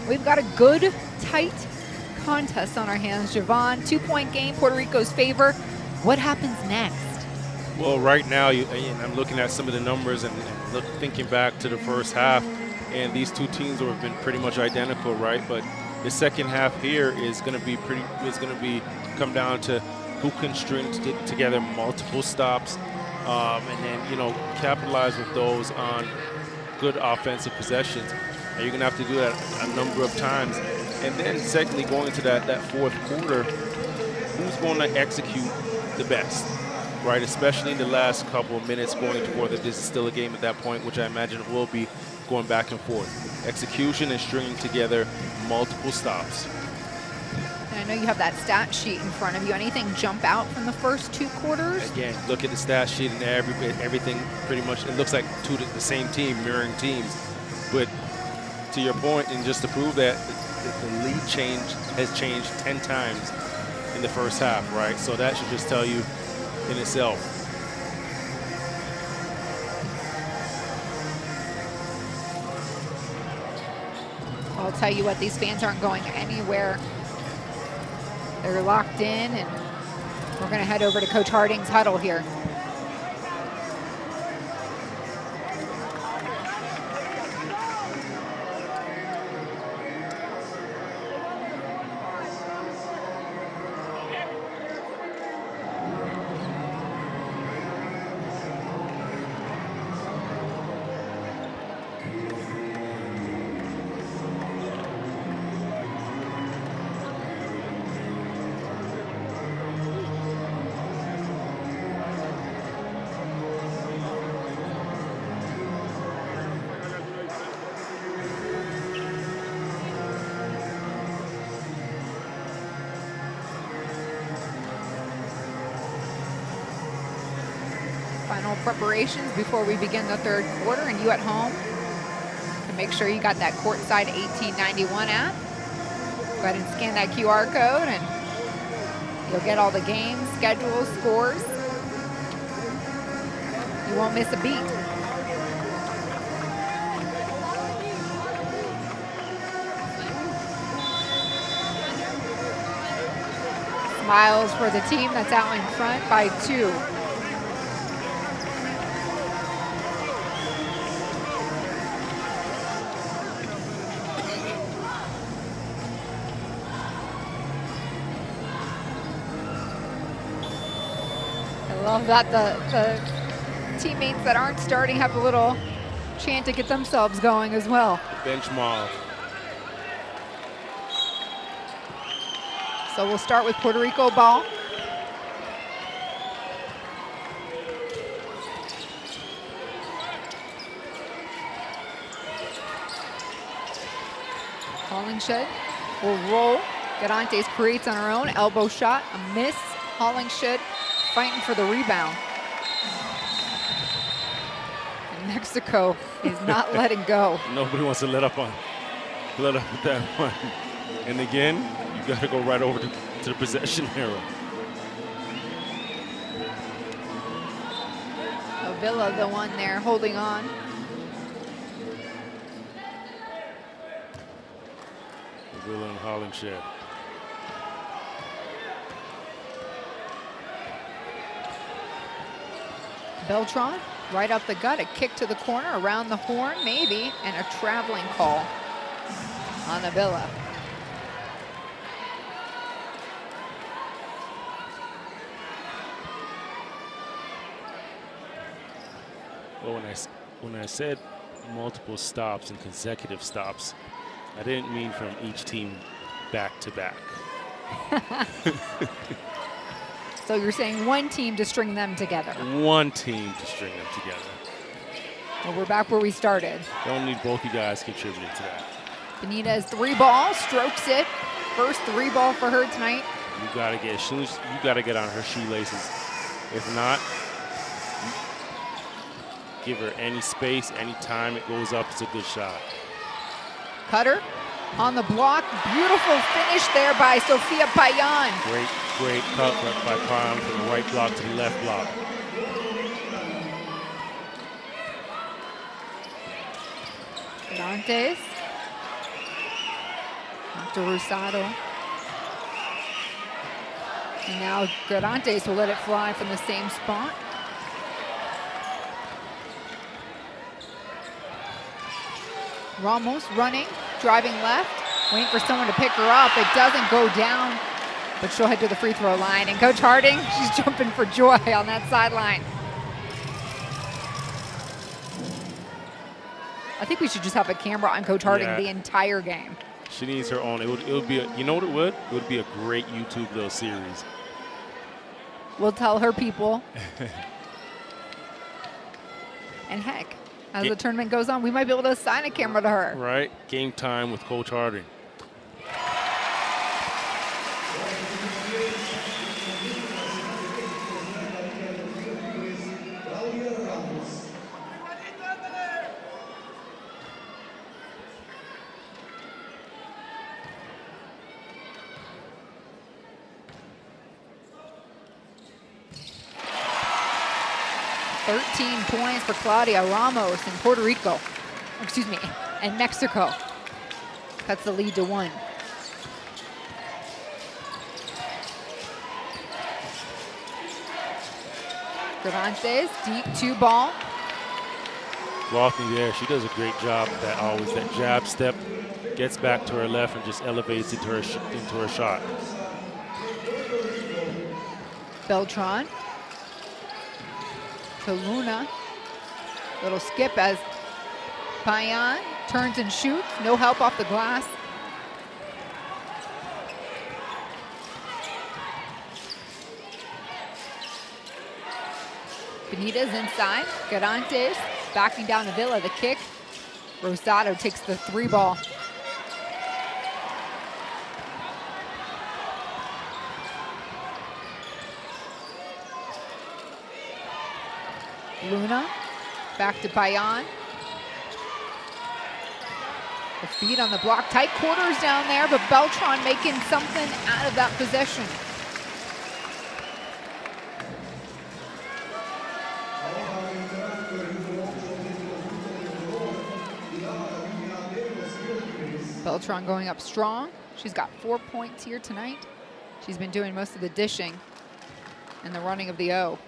We've got a good, tight contest on our hands. Javon, 2-point game, Puerto Rico's favor. What happens next? Well, right now, I'm looking at some of the numbers and thinking back to the first half, and these two teams have been pretty much identical, right? But the second half here is going to come down to who can string together multiple stops, and then capitalize with those on good offensive possessions. And you're going to have to do that a number of times. And then secondly, going into that fourth quarter, who's going to execute the best, right? Especially in the last couple of minutes going forward. If this is still a game at that point, which I imagine it will be, going back and forth. Execution and stringing together multiple stops. And I know you have that stat sheet in front of you. Anything jump out from the first 2 quarters? Again, look at the stat sheet and everything pretty much, it looks like the same team, mirroring teams. But to your point, and just to prove that, the lead has changed 10 times in the first half, right? So that should just tell you in itself. I'll tell you what, these fans aren't going anywhere. They're locked in, and we're going to head over to Coach Harding's huddle here. Final preparations before we begin the third quarter, and you at home can make sure you got that courtside 1891 app. Go ahead and scan that QR code and you'll get all the games, schedules, scores. You won't miss a beat. Smiles for the team that's out in front by 2. I love that the teammates that aren't starting have a little chant to get themselves going as well. Bench mob. So we'll start with Puerto Rico ball. Hollingshed will roll. Garantes creates on her own. Elbow shot, a miss. Hollingshed fighting for the rebound. And Mexico is not letting go. Nobody wants to let up with that one. And again, you got to go right over to the possession arrow. Avila, the one there holding on. Avila and Hollingshed. Beltran, right up the gut, a kick to the corner, around the horn, maybe, and a traveling call on Avila. Well, when I said multiple stops and consecutive stops, I didn't mean from each team back to back. So you're saying one team to string them together? One team to string them together. Well, we're back where we started. Don't need both you guys contributing to that. Benitez 3-ball, strokes it. First 3-ball for her tonight. You gotta get on her shoelaces. If not, give her any space, any time it goes up, it's a good shot. Cutter on the block. Beautiful finish there by Sofia Payan. Great cut by Payan from the right block to the left block. Dantes. After Rosado. And now Garantes will let it fly from the same spot. Ramos running, driving left, waiting for someone to pick her up. It doesn't go down, but she'll head to the free throw line. And Coach Harding, she's jumping for joy on that sideline. I think we should just have a camera on Coach Harding the entire game. She needs her own. It would be you know what it would? It would be a great YouTube little series. We'll tell her people. And heck, as the tournament goes on, we might be able to assign a camera to her. Right, game time with Coach Harding. Points for Claudia Ramos in Puerto Rico, excuse me, and Mexico. Cuts the lead to 1. Garantes, deep 2 ball. Walking there, she does a great job. That jab step, gets back to her left and just elevates into her shot. Beltran to Luna. Little skip as Payan turns and shoots. No help off the glass. Benitez inside. Garantes backing down to Villa. The kick. Rosado takes the 3 ball. Luna, back to Payan. The feet on the block, tight quarters down there, but Beltran making something out of that possession. Beltran going up strong. She's got 4 points here tonight. She's been doing most of the dishing and the running of the O.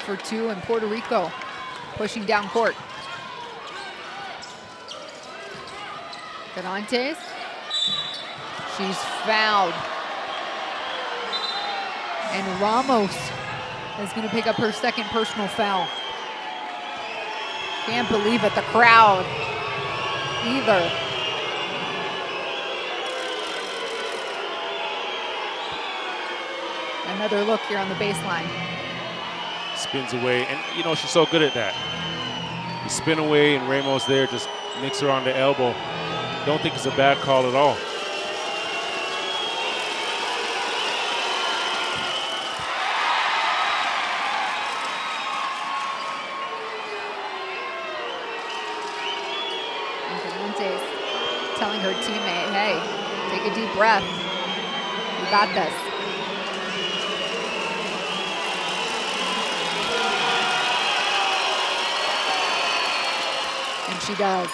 For 2 in Puerto Rico, pushing down court. Garantes, she's fouled. And Ramos is going to pick up her 2nd personal foul. Can't believe it, the crowd either. Another look here on the baseline. Spins away, and you know she's so good at that. You spin away, and Ramos there just nicks her on the elbow. Don't think it's a bad call at all. Garantes telling her teammate, hey, take a deep breath. You got this. She does.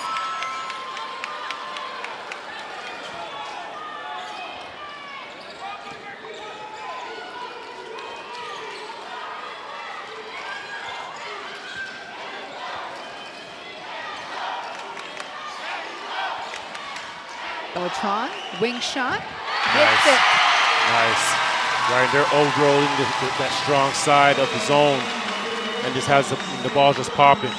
Beltran, wing shot, hits it. Nice. Right, they're overrolling that strong side of the zone and just has the ball just popping.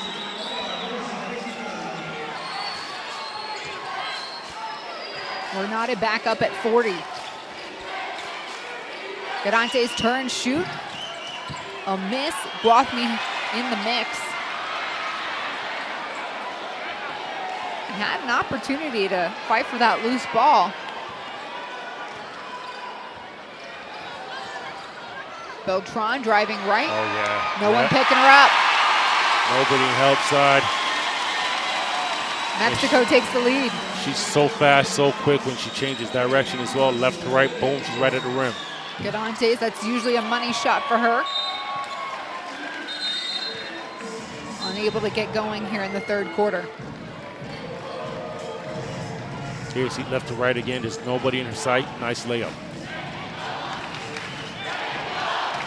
We're knotted back up at 40. Garantes turn, shoot. A miss. Guathmy in the mix. And had an opportunity to fight for that loose ball. Beltran driving right. Oh, yeah. No one picking her up. Nobody in help side. Mexico takes the lead. She's so fast, so quick when she changes direction as well. Left to right, boom, she's right at the rim. Garantes, that's usually a money shot for her. Unable to get going here in the third quarter. Here, see left to right again. There's nobody in her sight. Nice layup.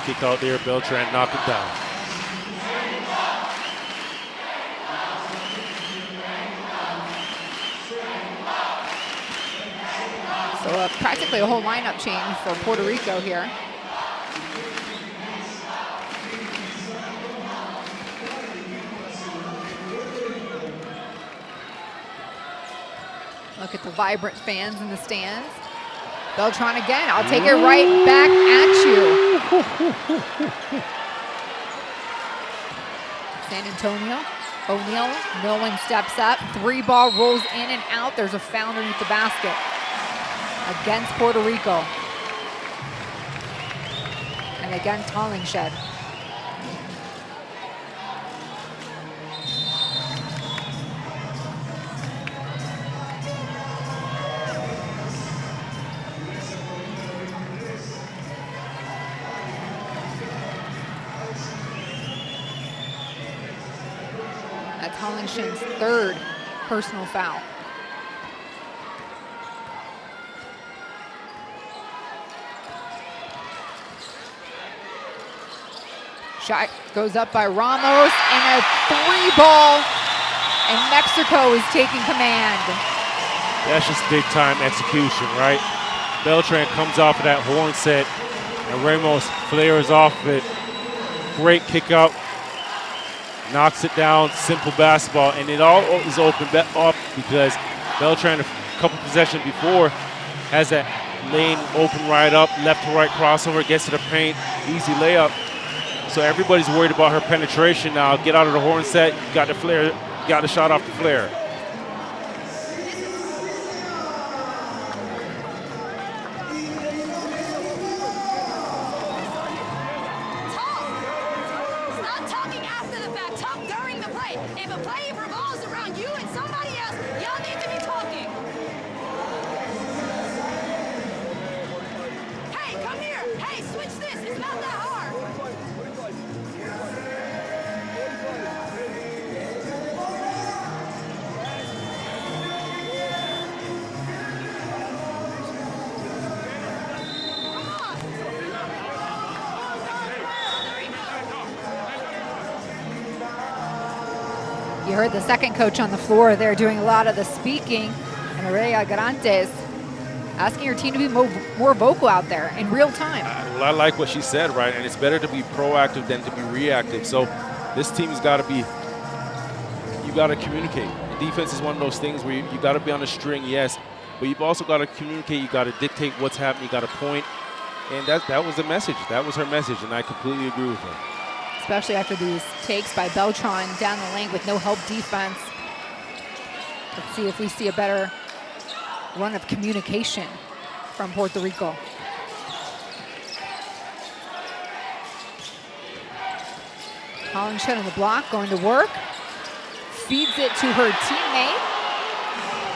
Kick out there, Beltran knock it down. So practically a whole lineup change for Puerto Rico here. Look at the vibrant fans in the stands. Beltran again, I'll take it right back at you. San Antonio, O'Neal, no one steps up. 3-ball rolls in and out. There's a foul underneath the basket against Puerto Rico. And against Hollingshed. That's Hollingshed's third personal foul. Shot goes up by Ramos, and a 3-ball, and Mexico is taking command. That's just big time execution, right? Beltran comes off of that horn set, and Ramos flares off of it. Great kick out, knocks it down, simple basketball, and it all is opened up because Beltran, a couple possessions before, has that lane open right up, left to right crossover, gets to the paint, easy layup. So everybody's worried about her penetration now. Get out of the horn set, got the flare, got the shot off the flare. Stop talking after the fact. Talk during the play. If a play revolves around you and somebody else, y'all need to be talking. Hey, come here. Hey, switch this. It's not that hard. You heard the second coach on the floor there doing a lot of the speaking, and Aurelia Garantes asking her team to be more vocal out there in real time. Well, I like what she said, right? And it's better to be proactive than to be reactive. So this team's got to be, you got to communicate. The defense is one of those things where you got to be on a string, yes, but you've also got to communicate. You got to dictate what's happening. You got to point. And that was the message. That was her message, and I completely agree with her. Especially after these takes by Beltran down the lane with no help defense. Let's see if we see a better run of communication from Puerto Rico. Hollingshed on the block, going to work. Feeds it to her teammate,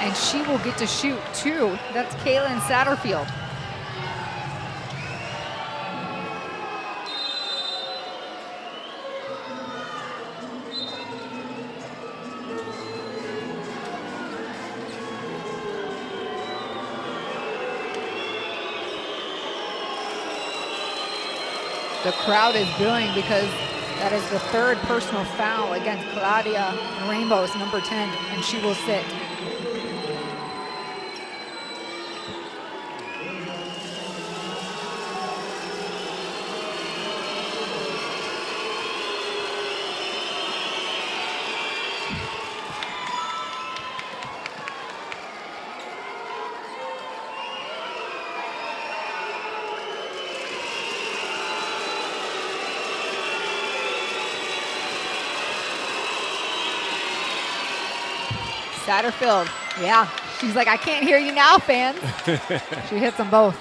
and she will get to shoot 2. That's Kaylin Satterfield. The crowd is booing because that is the third personal foul against Claudia Ramos, number 10, and she will sit. Satterfield, yeah. She's like, I can't hear you now, fans. She hits them both.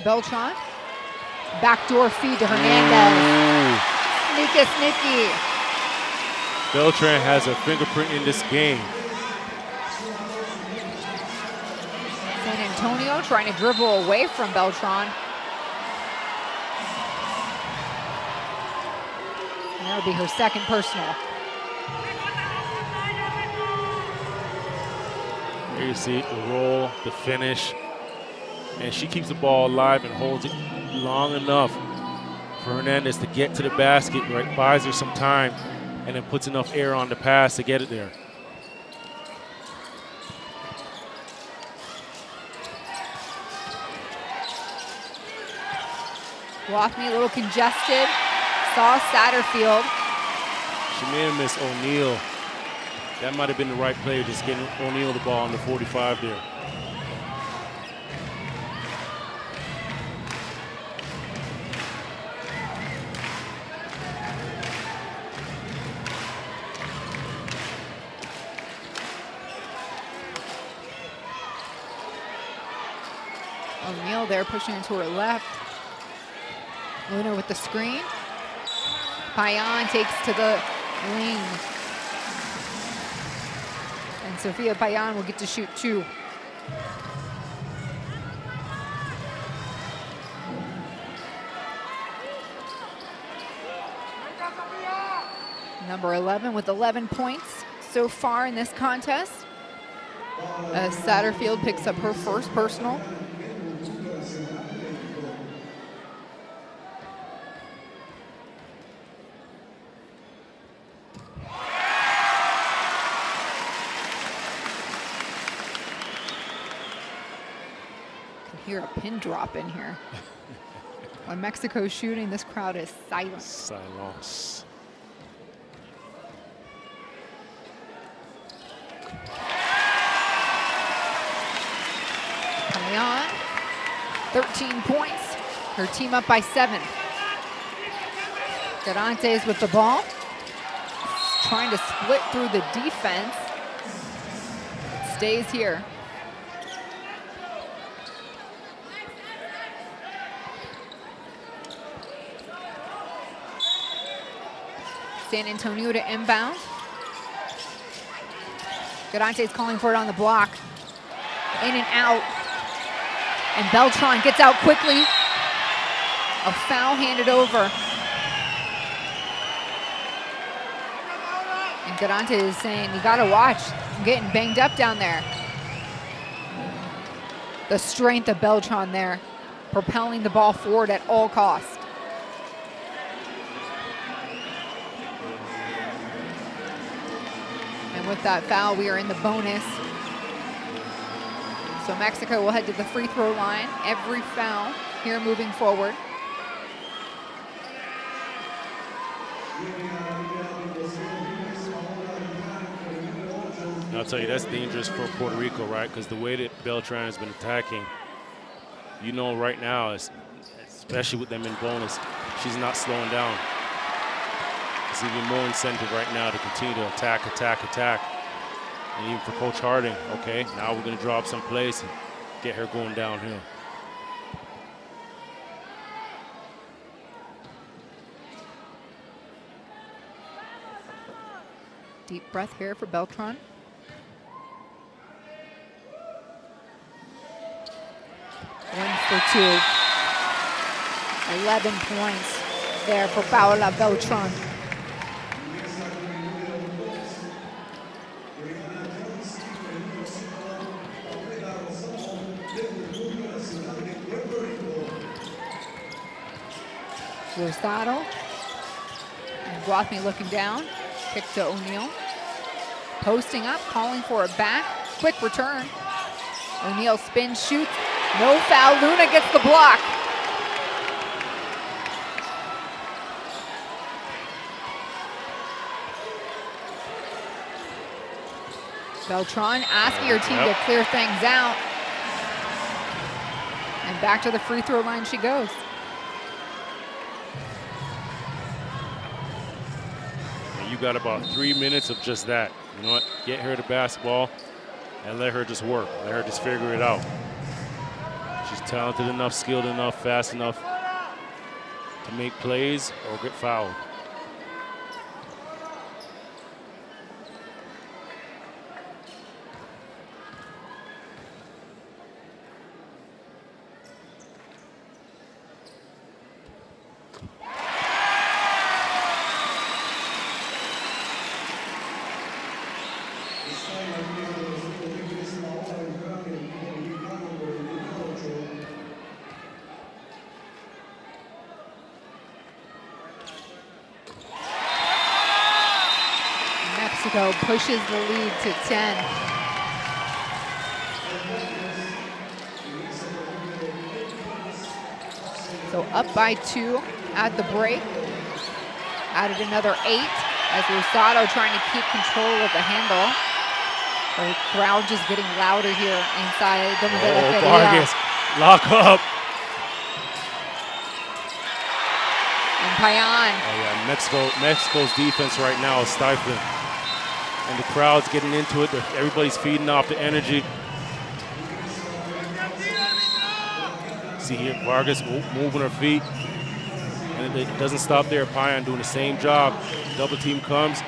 Beltran. Backdoor feed to Hernandez. Sneaky. Beltran has a fingerprint in this game. San Antonio trying to dribble away from Beltran. And that'll be her second personal. Here you see the roll, the finish, and she keeps the ball alive and holds it long enough for Hernandez to get to the basket, right? Buys her some time and then puts enough air on the pass to get it there. Wathme a little congested. Saw Satterfield. She may have missed O'Neal. That might have been the right play, just getting O'Neal the ball on the 45 there. O'Neal there pushing into her left. Luna with the screen. Payan takes to the wing. And Sophia Payan will get to shoot 2. Number 11 with 11 points so far in this contest. As Satterfield picks up her first personal. Hear a pin drop in here. When Mexico's shooting, this crowd is silent. Silence. Coming on, 13 points. Her team up by 7. Garantes with the ball. Trying to split through the defense. Stays here. San Antonio to inbound. Garante's calling for it on the block. In and out. And Beltran gets out quickly. A foul handed over. And Garante is saying, you gotta watch. I'm getting banged up down there. The strength of Beltran there, propelling the ball forward at all costs. And with that foul, we are in the bonus. So Mexico will head to the free throw line. Every foul here moving forward. I'll tell you, that's dangerous for Puerto Rico, right? Because the way that Beltran has been attacking, you know right now, especially with them in bonus, she's not slowing down. It's even more incentive right now to continue to attack. And even for Coach Harding, okay, now we're going to drop some plays and get her going downhill. Deep breath here for Beltran. One for 2. 11 points there for Paola Beltran. Rosado. And Guathme looking down. Kick to O'Neal. Posting up, calling for a back. Quick return. O'Neal spins, shoots. No foul. Luna gets the block. Beltran asking her team to clear things out. And back to the free throw line she goes. You got about 3 minutes of just that. You know what? Get her the basketball and let her just work. Let her just figure it out. She's talented enough, skilled enough, fast enough to make plays or get fouled. Mexico pushes the lead to 10. So up by 2 at the break. Added another 8 as Rosado trying to keep control of the handle. The crowd just getting louder here inside the Oh, Vargas, lock up. And Payan. Oh yeah, Mexico's defense right now is stifling. And the crowd's getting into it. Everybody's feeding off the energy. See here, Vargas moving her feet. And it doesn't stop there. Payan doing the same job. Double team comes.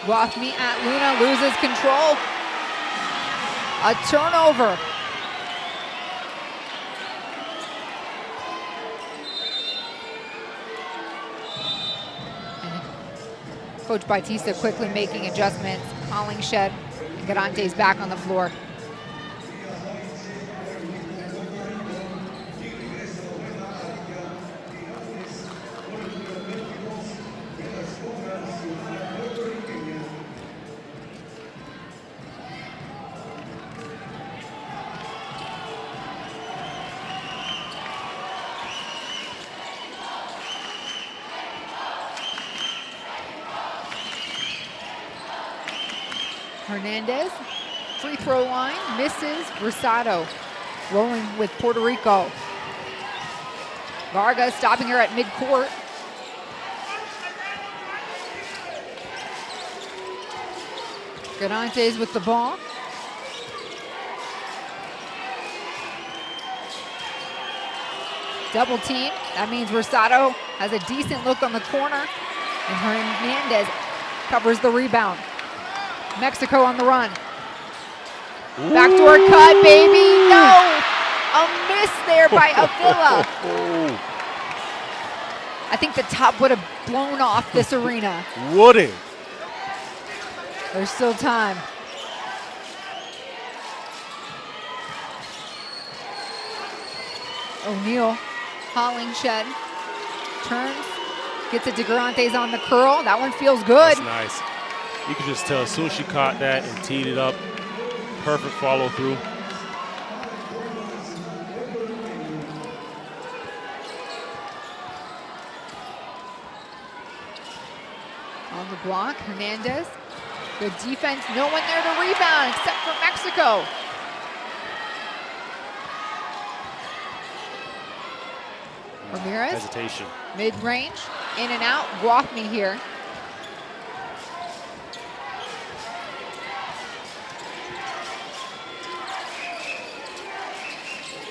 Guafmi at Luna loses control. A turnover. And Coach Bautista quickly making adjustments. Hollingshed and Garante's back on the floor. Hernandez, free throw line, misses. Rosado rolling with Puerto Rico. Vargas stopping her at midcourt. Garantes with the ball. Double team. That means Rosado has a decent look on the corner. And Hernandez covers the rebound. Mexico on the run. Backdoor cut, baby. No! A miss there by Avila. I think the top would have blown off this arena. Would it? There's still time. O'Neal, Hollingshed, turns, gets it to Garantes on the curl. That one feels good. That's nice. You can just tell as soon as she caught that and teed it up, perfect follow through. On the block, Hernandez. Good defense, no one there to rebound except for Mexico. Ramirez. Hesitation. Mid-range, in and out. Guafmi here.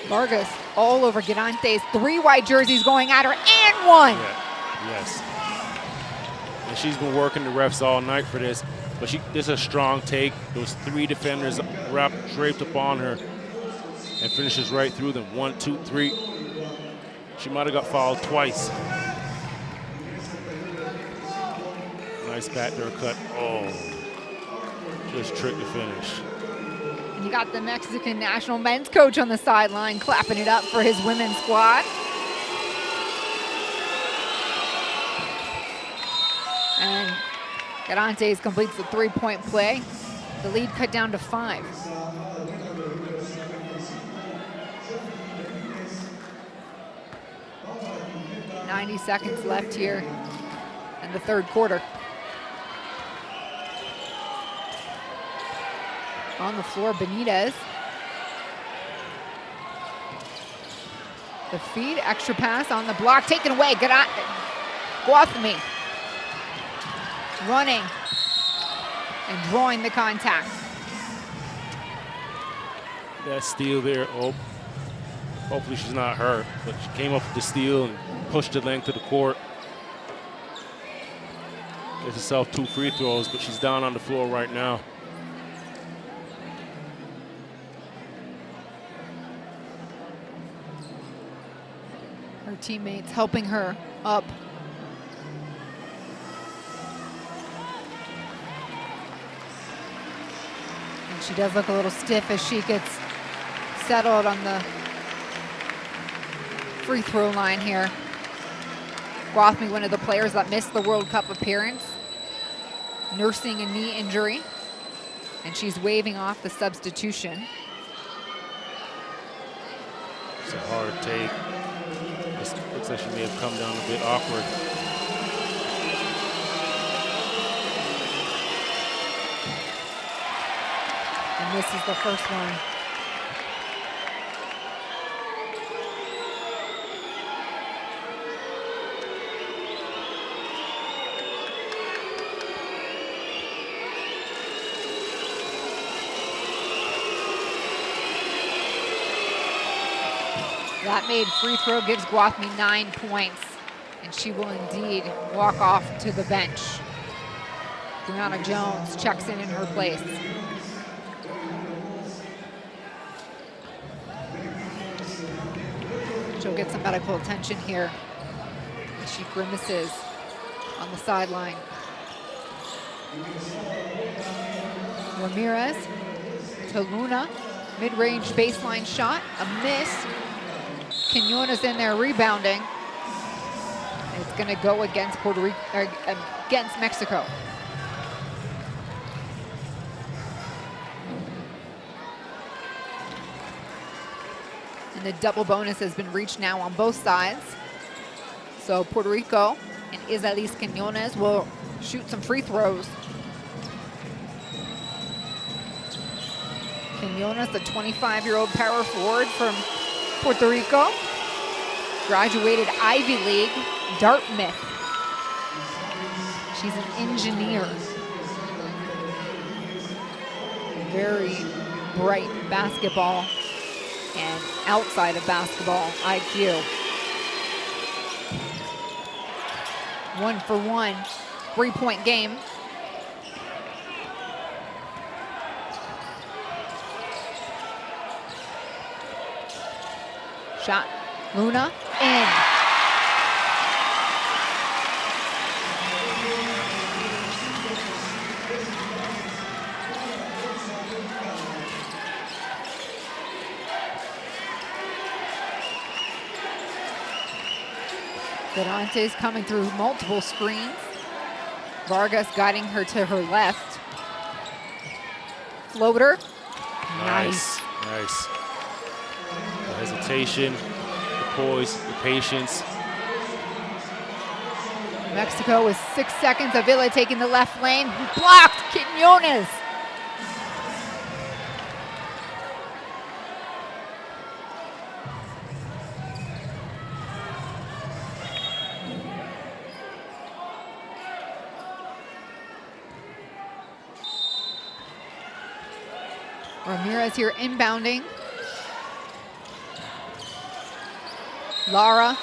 Vargas all over Garantes. 3 white jerseys going at her, and 1. Yeah. Yes. And she's been working the refs all night for this, but this is a strong take. Those 3 defenders draped up on her and finishes right through them. 1, 2, 3. She might have got fouled twice. Nice backdoor cut. Oh, just tricked the finish. You got the Mexican national men's coach on the sideline clapping it up for his women's squad. And Garantes completes the 3-point play. The lead cut down to 5. .90 seconds left here in the third quarter. On the floor, Benitez. The feed, extra pass on the block, taken away. Guathmy running and drawing the contact. That steal there, oh, hopefully she's not hurt, but she came up with the steal and pushed the length of the court. Gives herself 2 free throws, but she's down on the floor right now. Her teammates helping her up. And she does look a little stiff as she gets settled on the free throw line here. Guathmy, one of the players that missed the World Cup appearance, nursing a knee injury, and she's waving off the substitution. It's a hard take. This looks like she may have come down a bit awkward. And this is the first one. That made free throw gives Guathmy 9 points, and she will indeed walk off to the bench. Brianna Jones checks in her place. She'll get some medical attention here as she grimaces on the sideline. Ramirez to Luna, mid-range baseline shot, a miss. Quinones in there rebounding. It's going to go against Puerto Rico, against Mexico. And the double bonus has been reached now on both sides. So Puerto Rico and Isalis Quinones will shoot some free throws. Quinones, the 25-year-old power forward from Puerto Rico, graduated Ivy League, Dartmouth. She's an engineer. Very bright basketball and outside of basketball IQ. 1-for-1, 3-point game. Shot, Luna, in. Garante's coming through multiple screens. Vargas guiding her to her left. Floater, nice. Nice. The hesitation, the poise, the patience. Mexico with 6 seconds. Avila taking the left lane. Blocked, Quinones. Ramirez here inbounding. Lara,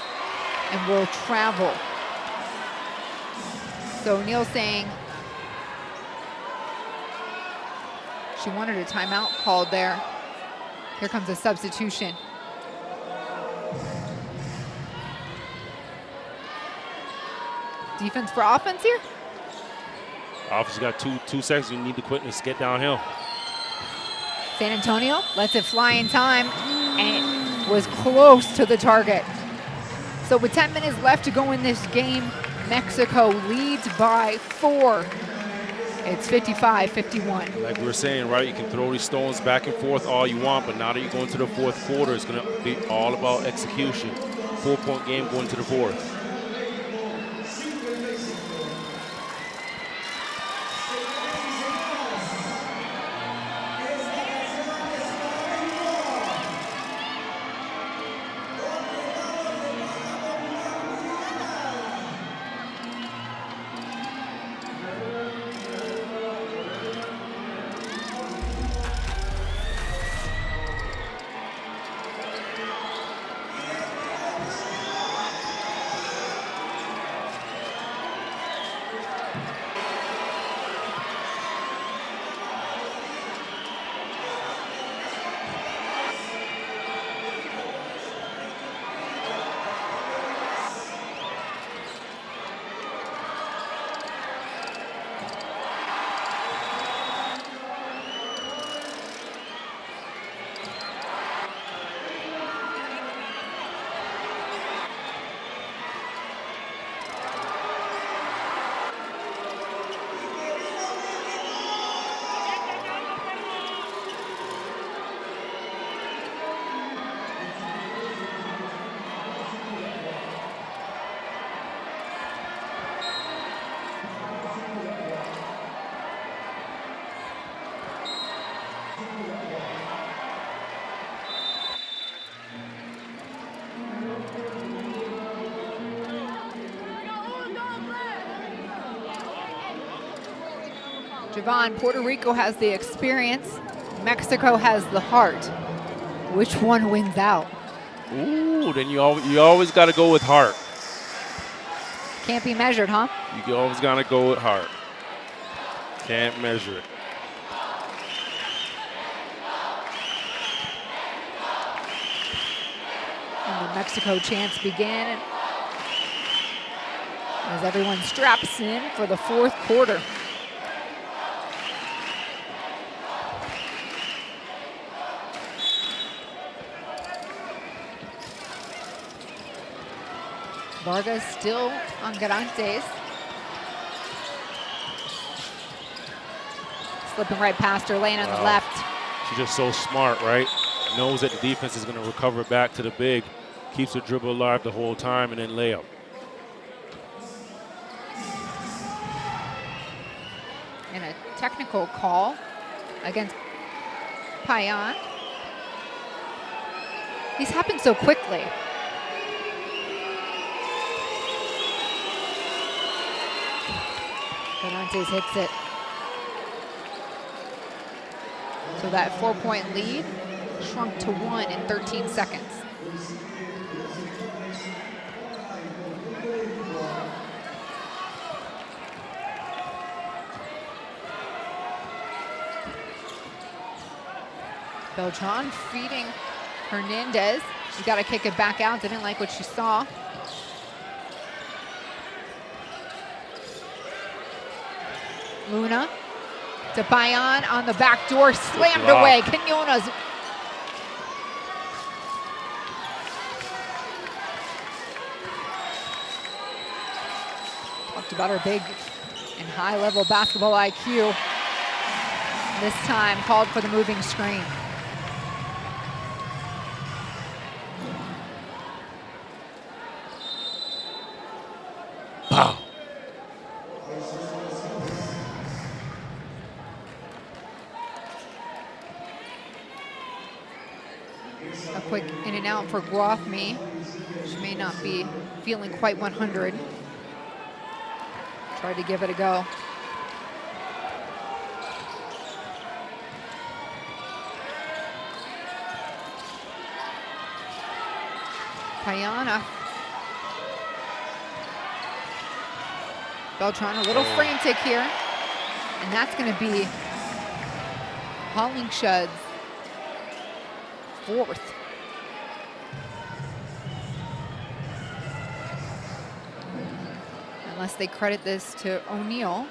and will travel. So O'Neal saying she wanted a timeout called there. Here comes a substitution. Defense for offense here? Offense got two seconds. You need to quit and get downhill. San Antonio lets it fly in time, and it was close to the target. So with 10 minutes left to go in this game, Mexico leads by 4. It's 55-51. Like we were saying, right, you can throw these stones back and forth all you want, but now that you're going to the fourth quarter, it's going to be all about execution. 4-point game going to the fourth. Javon, Puerto Rico has the experience. Mexico has the heart. Which one wins out? Ooh, then you always got to go with heart. Can't be measured, huh? You always got to go with heart. Can't measure it. And the Mexico chants begin as everyone straps in for the fourth quarter. Vargas still on Garantes. Slipping right past her, laying on the left. She's just so smart, right? Knows that the defense is going to recover back to the big. Keeps her dribble alive the whole time and then layup. And a technical call against Payan. These happen so quickly. Garantes hits it. So that 4-point lead shrunk to 1 in 13 seconds. Beltran feeding Hernandez. She's got to kick it back out. Didn't like what she saw. Luna to Payan on the back door, slammed away. Quinones. Talked about her big and high-level basketball IQ. This time called for the moving screen. Wow. A quick in and out for Guafmi. She may not be feeling quite 100. Tried to give it a go. Payana. Beltran a little frantic here. And that's going to be Hollingshed's fourth. Unless they credit this to O'Neal.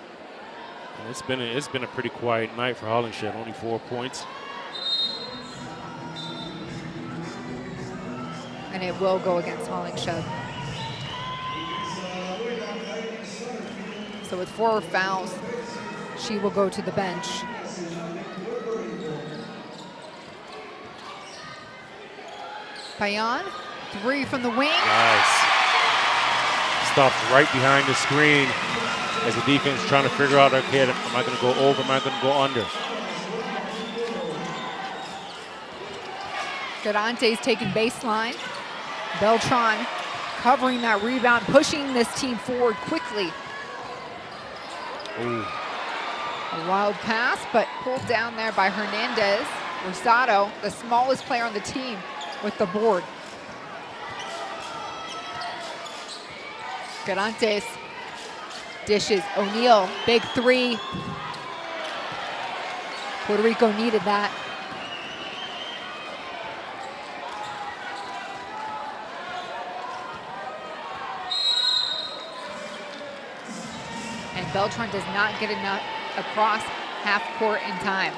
It's been a pretty quiet night for Hollingshed. Only 4 points. And it will go against Hollingshed. So with 4 fouls, she will go to the bench. Payan, 3 from the wing. Nice. Stopped right behind the screen as the defense is trying to figure out, okay, am I going to go over, am I going to go under? Garantes taking baseline. Beltran covering that rebound, pushing this team forward quickly. Ooh. A wild pass, but pulled down there by Hernandez. Rosado, the smallest player on the team, with the board. Garantes dishes. O'Neal, big 3. Puerto Rico needed that. And Beltran does not get enough across half court in time.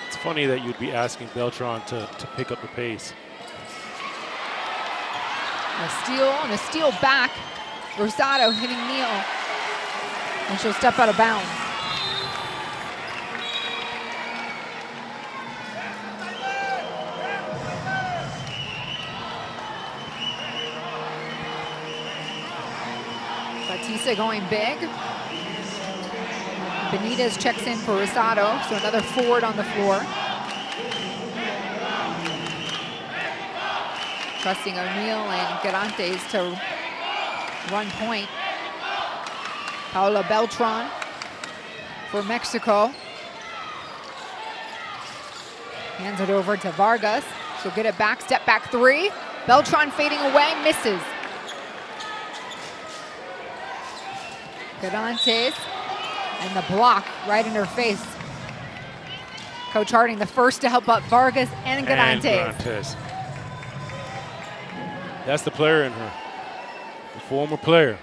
It's funny that you'd be asking Beltran to pick up the pace. A steal and a steal back. Rosado hitting Neal. And she'll step out of bounds. Batista going big. Benitez checks in for Rosado, so another forward on the floor. Trusting O'Neal and Garantes to run point. Paula Beltran for Mexico. Hands it over to Vargas. She'll get it back, step back three. Beltran fading away, misses. Garantes, and the block right in her face. Coach Harding, the first to help out Vargas and Garantes. That's the player in her, the former player.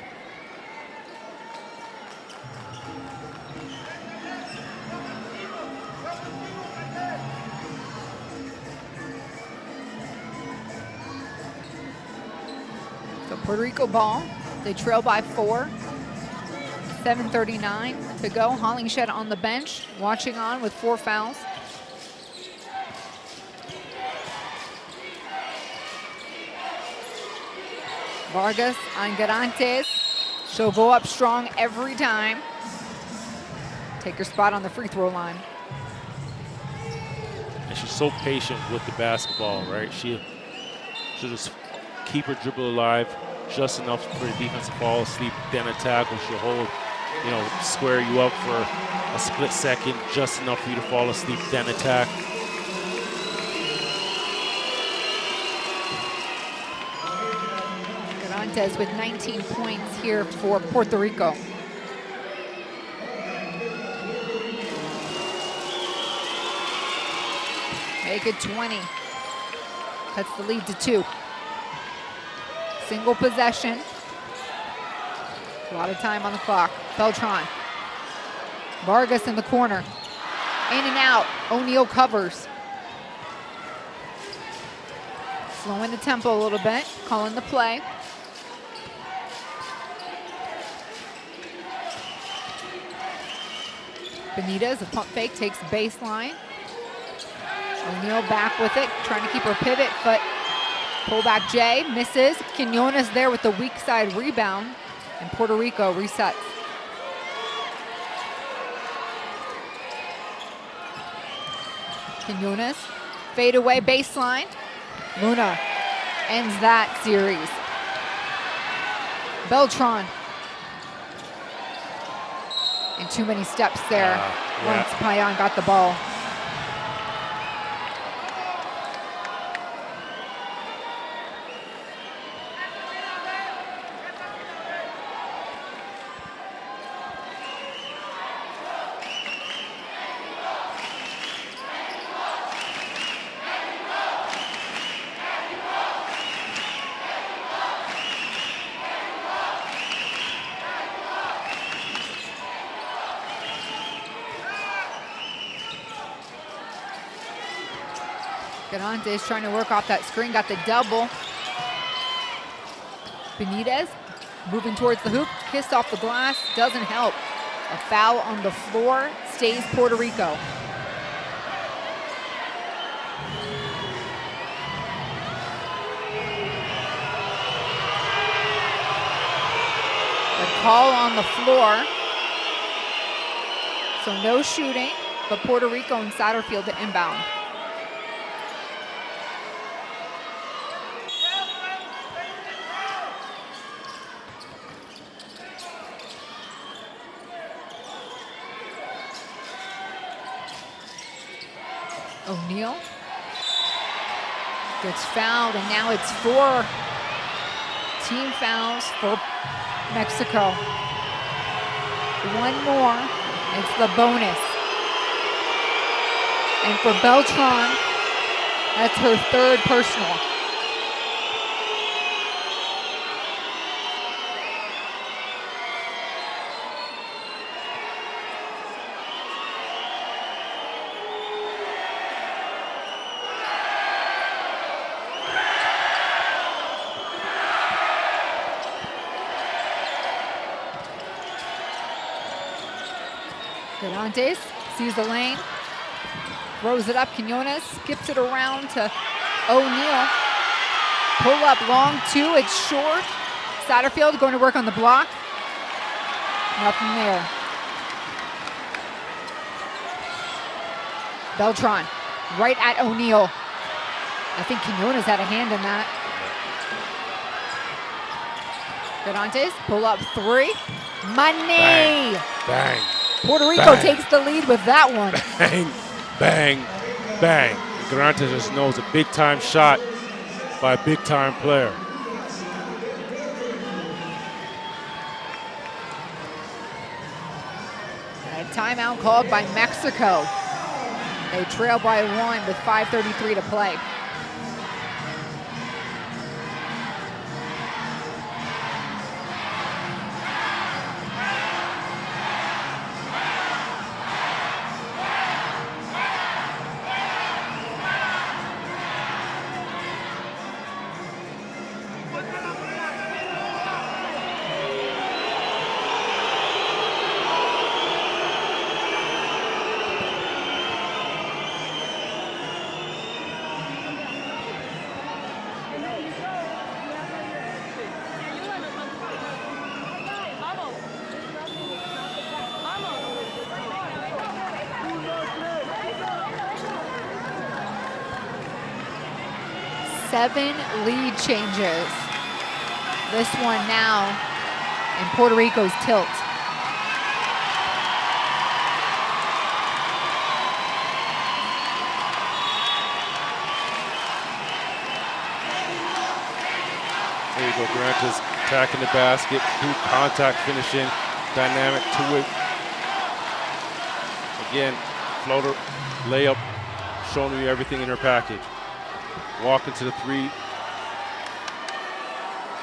So Puerto Rico ball, they trail by 4. 7:39 to go. Hollingshed on the bench, watching on with 4 fouls. Vargas on Garantes. She'll go up strong every time. Take her spot on the free throw line. And she's so patient with the basketball, right? She'll just keep her dribble alive just enough for the defense to fall asleep, then attack, or she'll hold, you know, square you up for a split second, just enough for you to fall asleep, then attack. Garantes with 19 points here for Puerto Rico. Make it 20. Cuts the lead to 2. Single possession. A lot of time on the clock. Beltran. Vargas in the corner. In and out. O'Neal covers. Slowing the tempo a little bit. Calling the play. Benitez, a pump fake, takes baseline. O'Neal back with it, trying to keep her pivot, but pull back Jay, misses. Quinones there with the weak side rebound, and Puerto Rico resets. Quinones, fade away baseline. Luna ends that series. Beltran. And too many steps there once Payan got the ball. Garantes trying to work off that screen, got the double. Benitez moving towards the hoop, kissed off the glass, doesn't help. A foul on the floor, stays Puerto Rico. The call on the floor. So no shooting, but Puerto Rico and Satterfield to inbound. O'Neal gets fouled, and now it's 4 team fouls for Mexico. 1 more, it's the bonus. And for Beltran, that's her 3rd personal. Garantes sees the lane, throws it up. Quinones skips it around to O'Neal. Pull up long 2, it's short. Satterfield going to work on the block. Nothing there. Beltran right at O'Neal. I think Quinones had a hand in that. Garantes, pull up three. Money! Bang, bang, Puerto Rico bang. takes the lead with that one. bang, bang, bang. Garantes just knows a big-time shot by a big-time player. A timeout called by Mexico. They trail by 1 with 5:33 to play. Seven lead changes. This one now in Puerto Rico's tilt. There you go, Garantes attacking the basket, through contact finishing, dynamic to it. Again, floater, layup, showing you everything in her package. Walking to the three,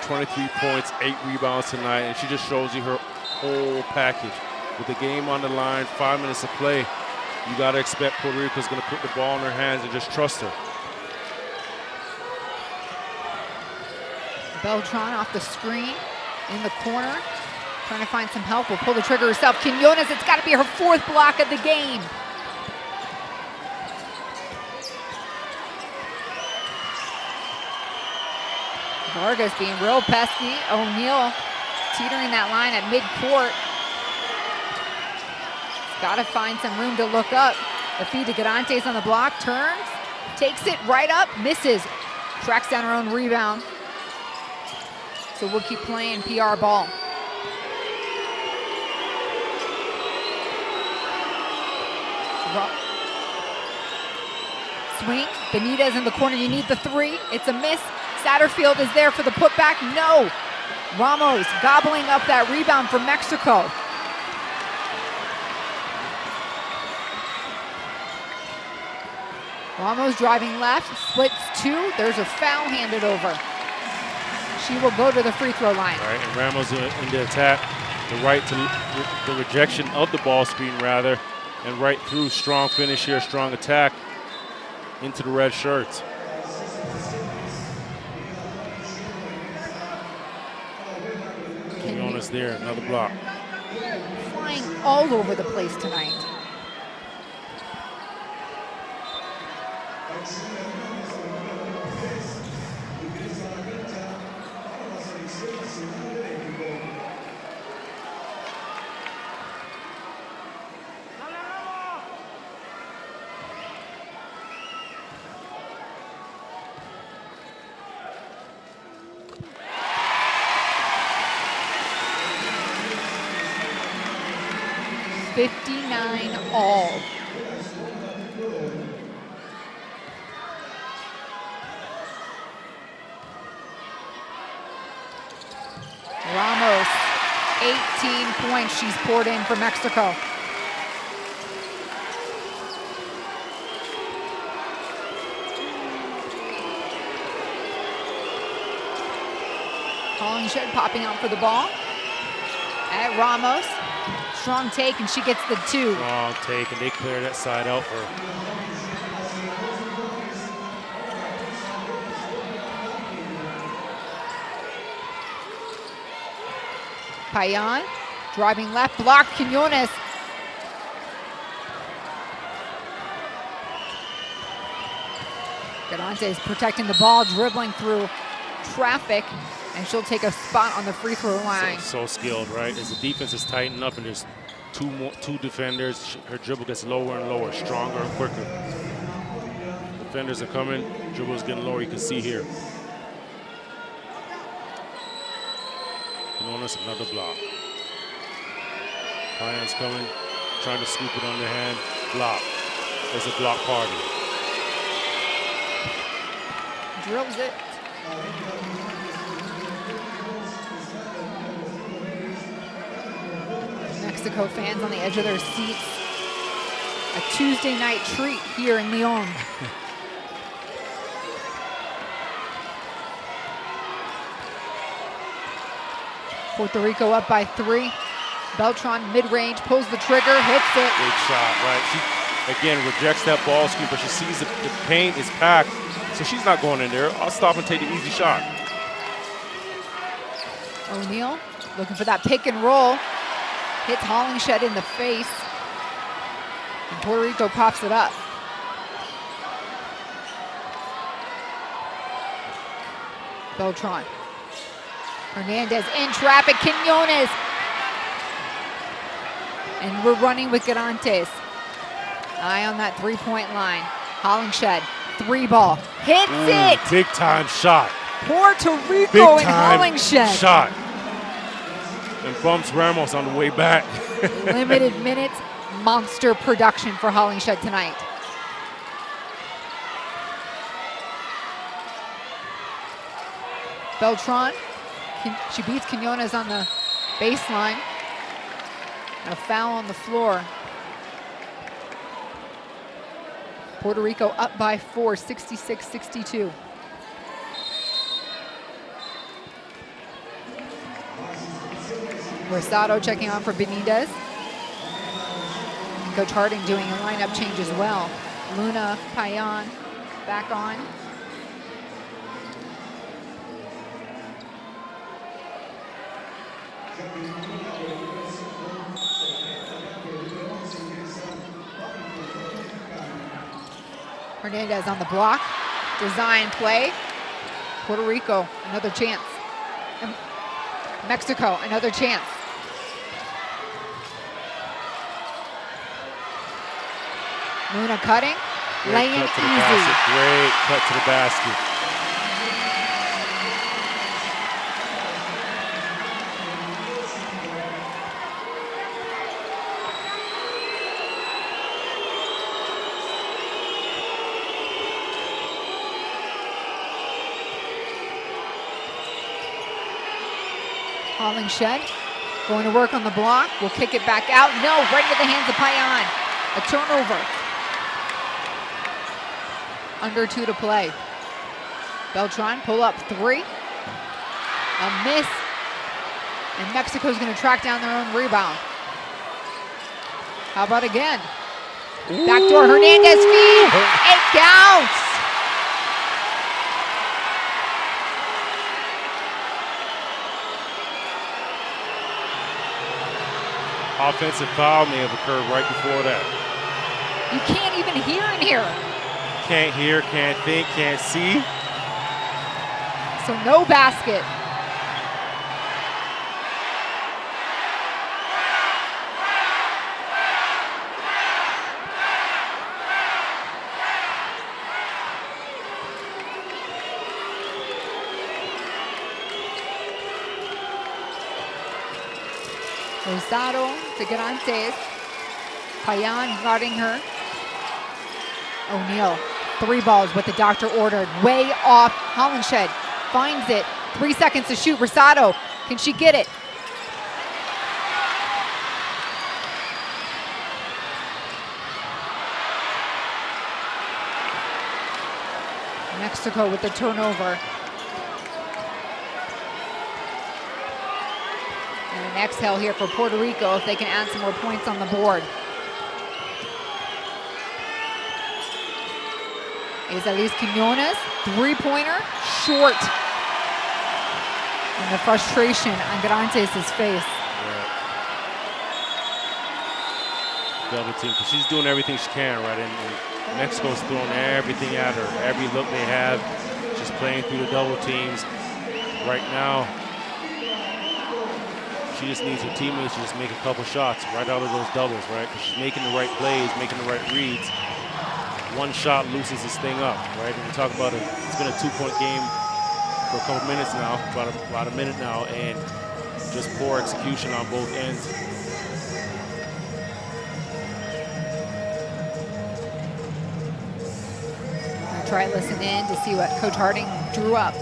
23 points, 8 rebounds tonight, and she just shows you her whole package. With the game on the line, 5 minutes to play, you gotta expect Puerto Rico's gonna put the ball in her hands and just trust her. Beltran off the screen in the corner, trying to find some help. Will pull the trigger herself. Quinones, it's got to be her 4th block of the game. Vargas being real pesky. O'Neal teetering that line at midcourt. Got to find some room to look up. The feed to Garantes on the block, turns, takes it right up, misses. Tracks down her own rebound. So we'll keep playing PR ball. Swing, Benitez in the corner, you need the 3, it's a miss. Satterfield is there for the putback, no. Ramos gobbling up that rebound for Mexico. Ramos driving left, splits 2, there's a foul handed over. She will go to the free throw line. All right, and Ramos in the attack, the right to the rejection of the ball screen rather, and right through, strong finish here, strong attack into the red shirts. Quinones there, another block. Flying all over the place tonight. All. Ramos, 18 points she's poured in for Mexico. Hollingshed popping out for the ball. At Ramos. Strong take, and she gets the 2. Strong take, and they clear that side out for her. Payan, driving left, block, Quinones. Garantes protecting the ball, dribbling through traffic, and she'll take a spot on the free throw line. So skilled, right? As the defense is tightening up and there's two defenders, her dribble gets lower and lower, stronger and quicker. Defenders are coming, dribble's getting lower, you can see here. Quinones, another block. Payan's coming, trying to scoop it underhand. Block. There's a block party. Drills it. Mexico fans on the edge of their seats. A Tuesday night treat here in Lyon. Puerto Rico up by 3. Beltran mid-range, pulls the trigger, hits it. Big shot, right? She, again, rejects that ball screen, but she sees the paint is packed, so she's not going in there. I'll stop and take the easy shot. O'Neal looking for that pick and roll. Hits Hollingshed in the face. And Puerto Rico pops it up. Beltran. Hernandez in traffic, Quinones. And we're running with Garantes. Eye on that three-point line. Hollingshed, 3-ball, hits it! Big time shot. Puerto Rico Big and time Hollingshed. shot. And bumps Ramos on the way back. Limited minutes, monster production for Hollingshed tonight. Beltran, she beats Quinones on the baseline. A foul on the floor. Puerto Rico up by 4, 66-62. Rosado checking on for Benitez. Coach Harding doing a lineup change as well. Luna, Payan back on. Hernandez on the block. Design play. Puerto Rico, another chance. And Mexico, another chance. Luna cutting, laying easy. Great cut to the basket. Hollingshed going to work on the block. Will kick it back out. No, right into the hands of Payan. A turnover. Under 2 to play. Beltran pull up 3. A miss. And Mexico's going to track down their own rebound. How about again? Backdoor Hernandez feed. It counts. Offensive foul may have occurred right before that. You can't even hear in here. Can't hear, can't think, can't see. So no basket. Rosado to Garantes. Payan guarding her. O'Neal, 3 balls, what the doctor ordered. Way off. Hollingshed finds it. 3 seconds to shoot. Rosado, can she get it? Mexico with the turnover. And an exhale here for Puerto Rico if they can add some more points on the board. Is Elise Quinones, 3-pointer, short. And the frustration on Garantes' face. Right. Double team, because she's doing everything she can, right? And Mexico's throwing everything at her. Every look they have, she's playing through the double teams. Right now, she just needs her teammates to just make a couple shots right out of those doubles, right? Because she's making the right plays, making the right reads. One shot loosens this thing up, right? And we talk about it's been a 2-point game for a couple minutes now, about a minute now, and Just poor execution on both ends. I'll try to listen in to see what Coach Harding drew up.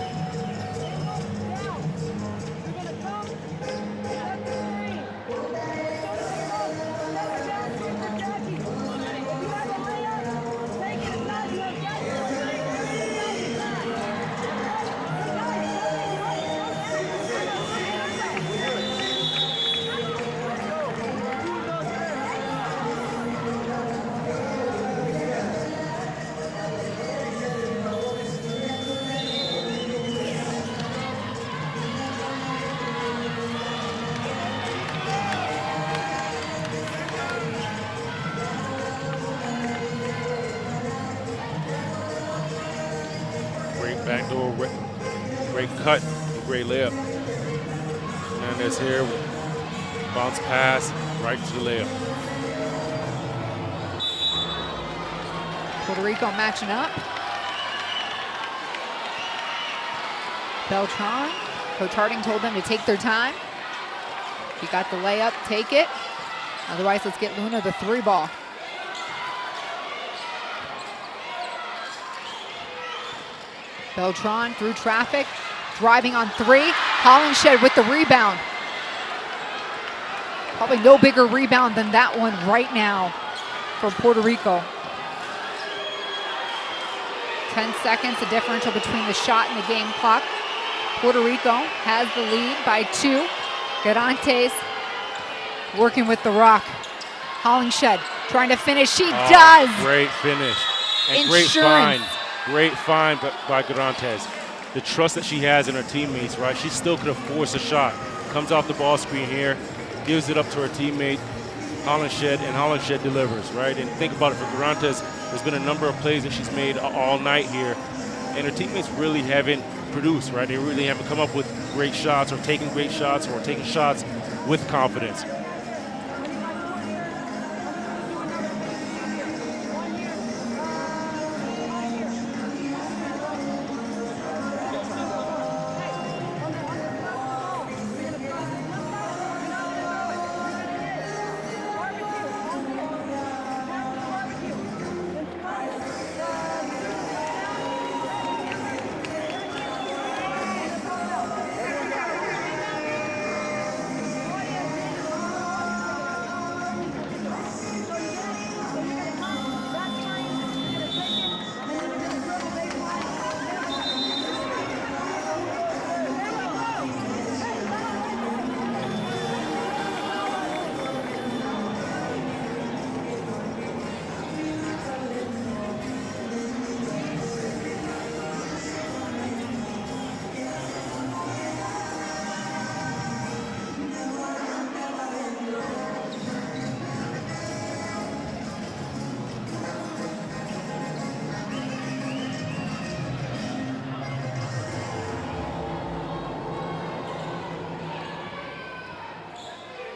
Great backdoor, great cut, great layup. Hernandez here, bounce pass, right to the layup. Puerto Rico matching up. Beltran, Coach Harding told them to take their time. If you got the layup, take it. Otherwise, let's get Luna the 3-ball. Beltran through traffic, driving on 3. Hollingshed with the rebound. Probably no bigger rebound than that one right now for Puerto Rico. 10 seconds, the differential between the shot and the game clock. Puerto Rico has the lead by 2. Garantes working with the rock. Hollingshed trying to finish. She does. Great finish. And great find. Great find by Garantes. The trust that she has in her teammates, right? She still could have forced a shot. Comes off the ball screen here, gives it up to her teammate, Hollingshed, and Hollingshed delivers, right? And think about it, for Garantes, there's been a number of plays that she's made all night here, and her teammates really haven't produced, right? They really haven't come up with great shots or taking great shots or taking shots with confidence.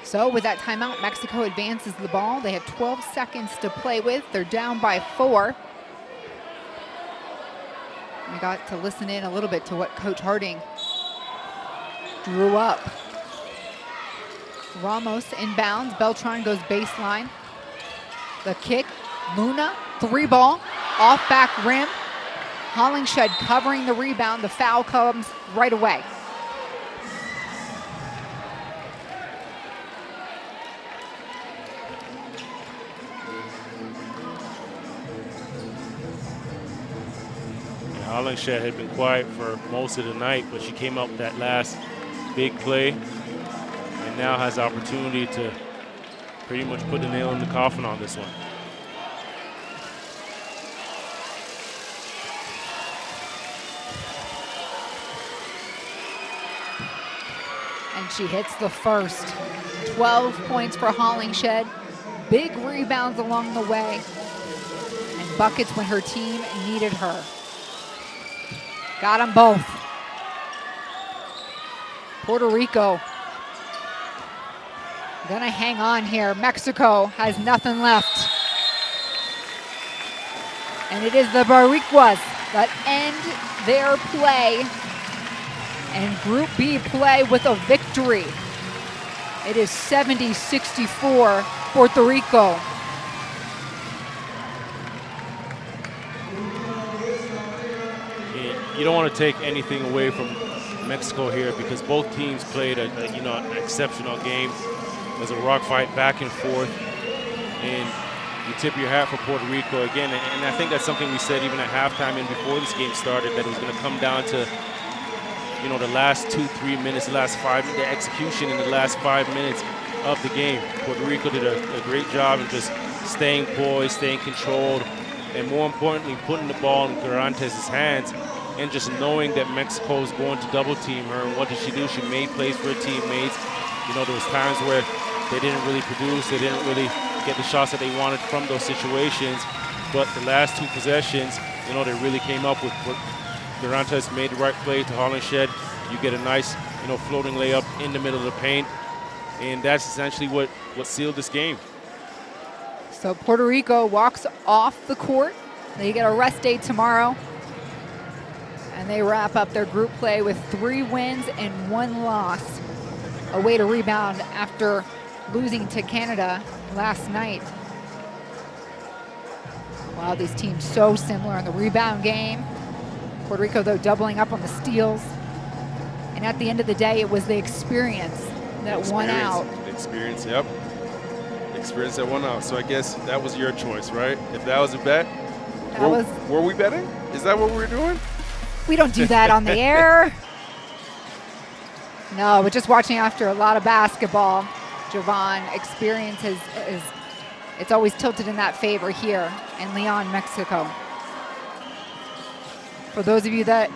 So with that timeout, Mexico advances the ball. They have 12 seconds to play with. They're down by 4. We got to listen in a little bit to what Coach Harding drew up. Ramos inbounds. Beltran goes baseline. The kick. Luna, 3-ball, off back rim. Hollingshed covering the rebound. The foul comes right away. Hollingshed had been quiet for most of the night, but she came up with that last big play and now has the opportunity to pretty much put the nail in the coffin on this one. And she hits the first. 12 points for Hollingshed. Big rebounds along the way. And buckets when her team needed her. Got them both. Puerto Rico gonna hang on here. Mexico has nothing left. And it is the Boricuas that end their play and Group B play with a victory. It is 70-64 Puerto Rico. You don't want to take anything away from Mexico here because both teams played an exceptional game. It was a rock fight back and forth, and you tip your hat for Puerto Rico again. And I think that's something we said even at halftime and before this game started, that it was going to come down to the last 2-3 minutes, the last 5 minutes, the execution in the last 5 minutes of the game. Puerto Rico did a great job of just staying poised, staying controlled, and more importantly, putting the ball in Garantes' hands. And just knowing that Mexico is going to double team her. And what did she do? She made plays for her teammates. There was times where they didn't really produce. They didn't really get the shots that they wanted from those situations. But the last 2 possessions, they really came up with what Garantes made the right play to Hollenshed. You get a nice, floating layup in the middle of the paint. And that's essentially what sealed this game. So Puerto Rico walks off the court. They get a rest day tomorrow. And they wrap up their group play with 3 wins and 1 loss. A way to rebound after losing to Canada last night. Wow, these teams so similar in the rebound game. Puerto Rico, though, doubling up on the steals. And at the end of the day, it was the experience that won out. Experience, yep. Experience that won out. So I guess that was your choice, right? If that was a bet, were we betting? Is that what we were doing? We don't do that on the air. No, but just watching after a lot of basketball, Javon, experience it's always tilted in that favor here in Leon, Mexico. For those of you that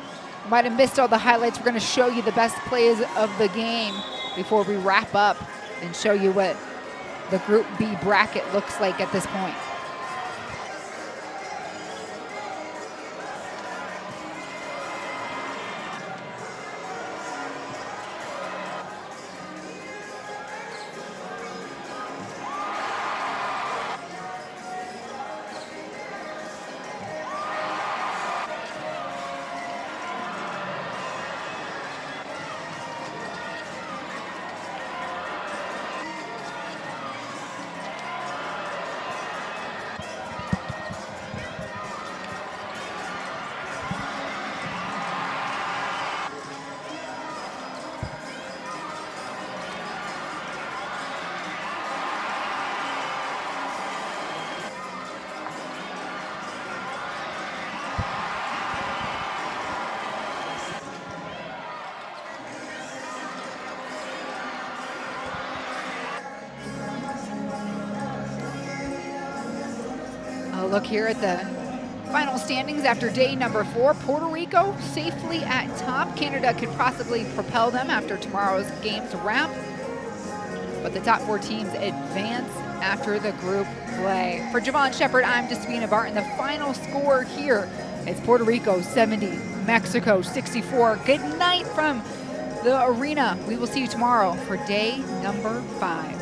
might have missed all the highlights, we're going to show you the best plays of the game before we wrap up and show you what the Group B bracket looks like at this point. Look here at the final standings after day number 4. Puerto Rico safely at top. Canada could possibly propel them after tomorrow's games wrap. But the top 4 teams advance after the group play. For Javon Shepard, I'm Despina Barton. The final score here is Puerto Rico 70, Mexico 64. Good night from the arena. We will see you tomorrow for day number 5.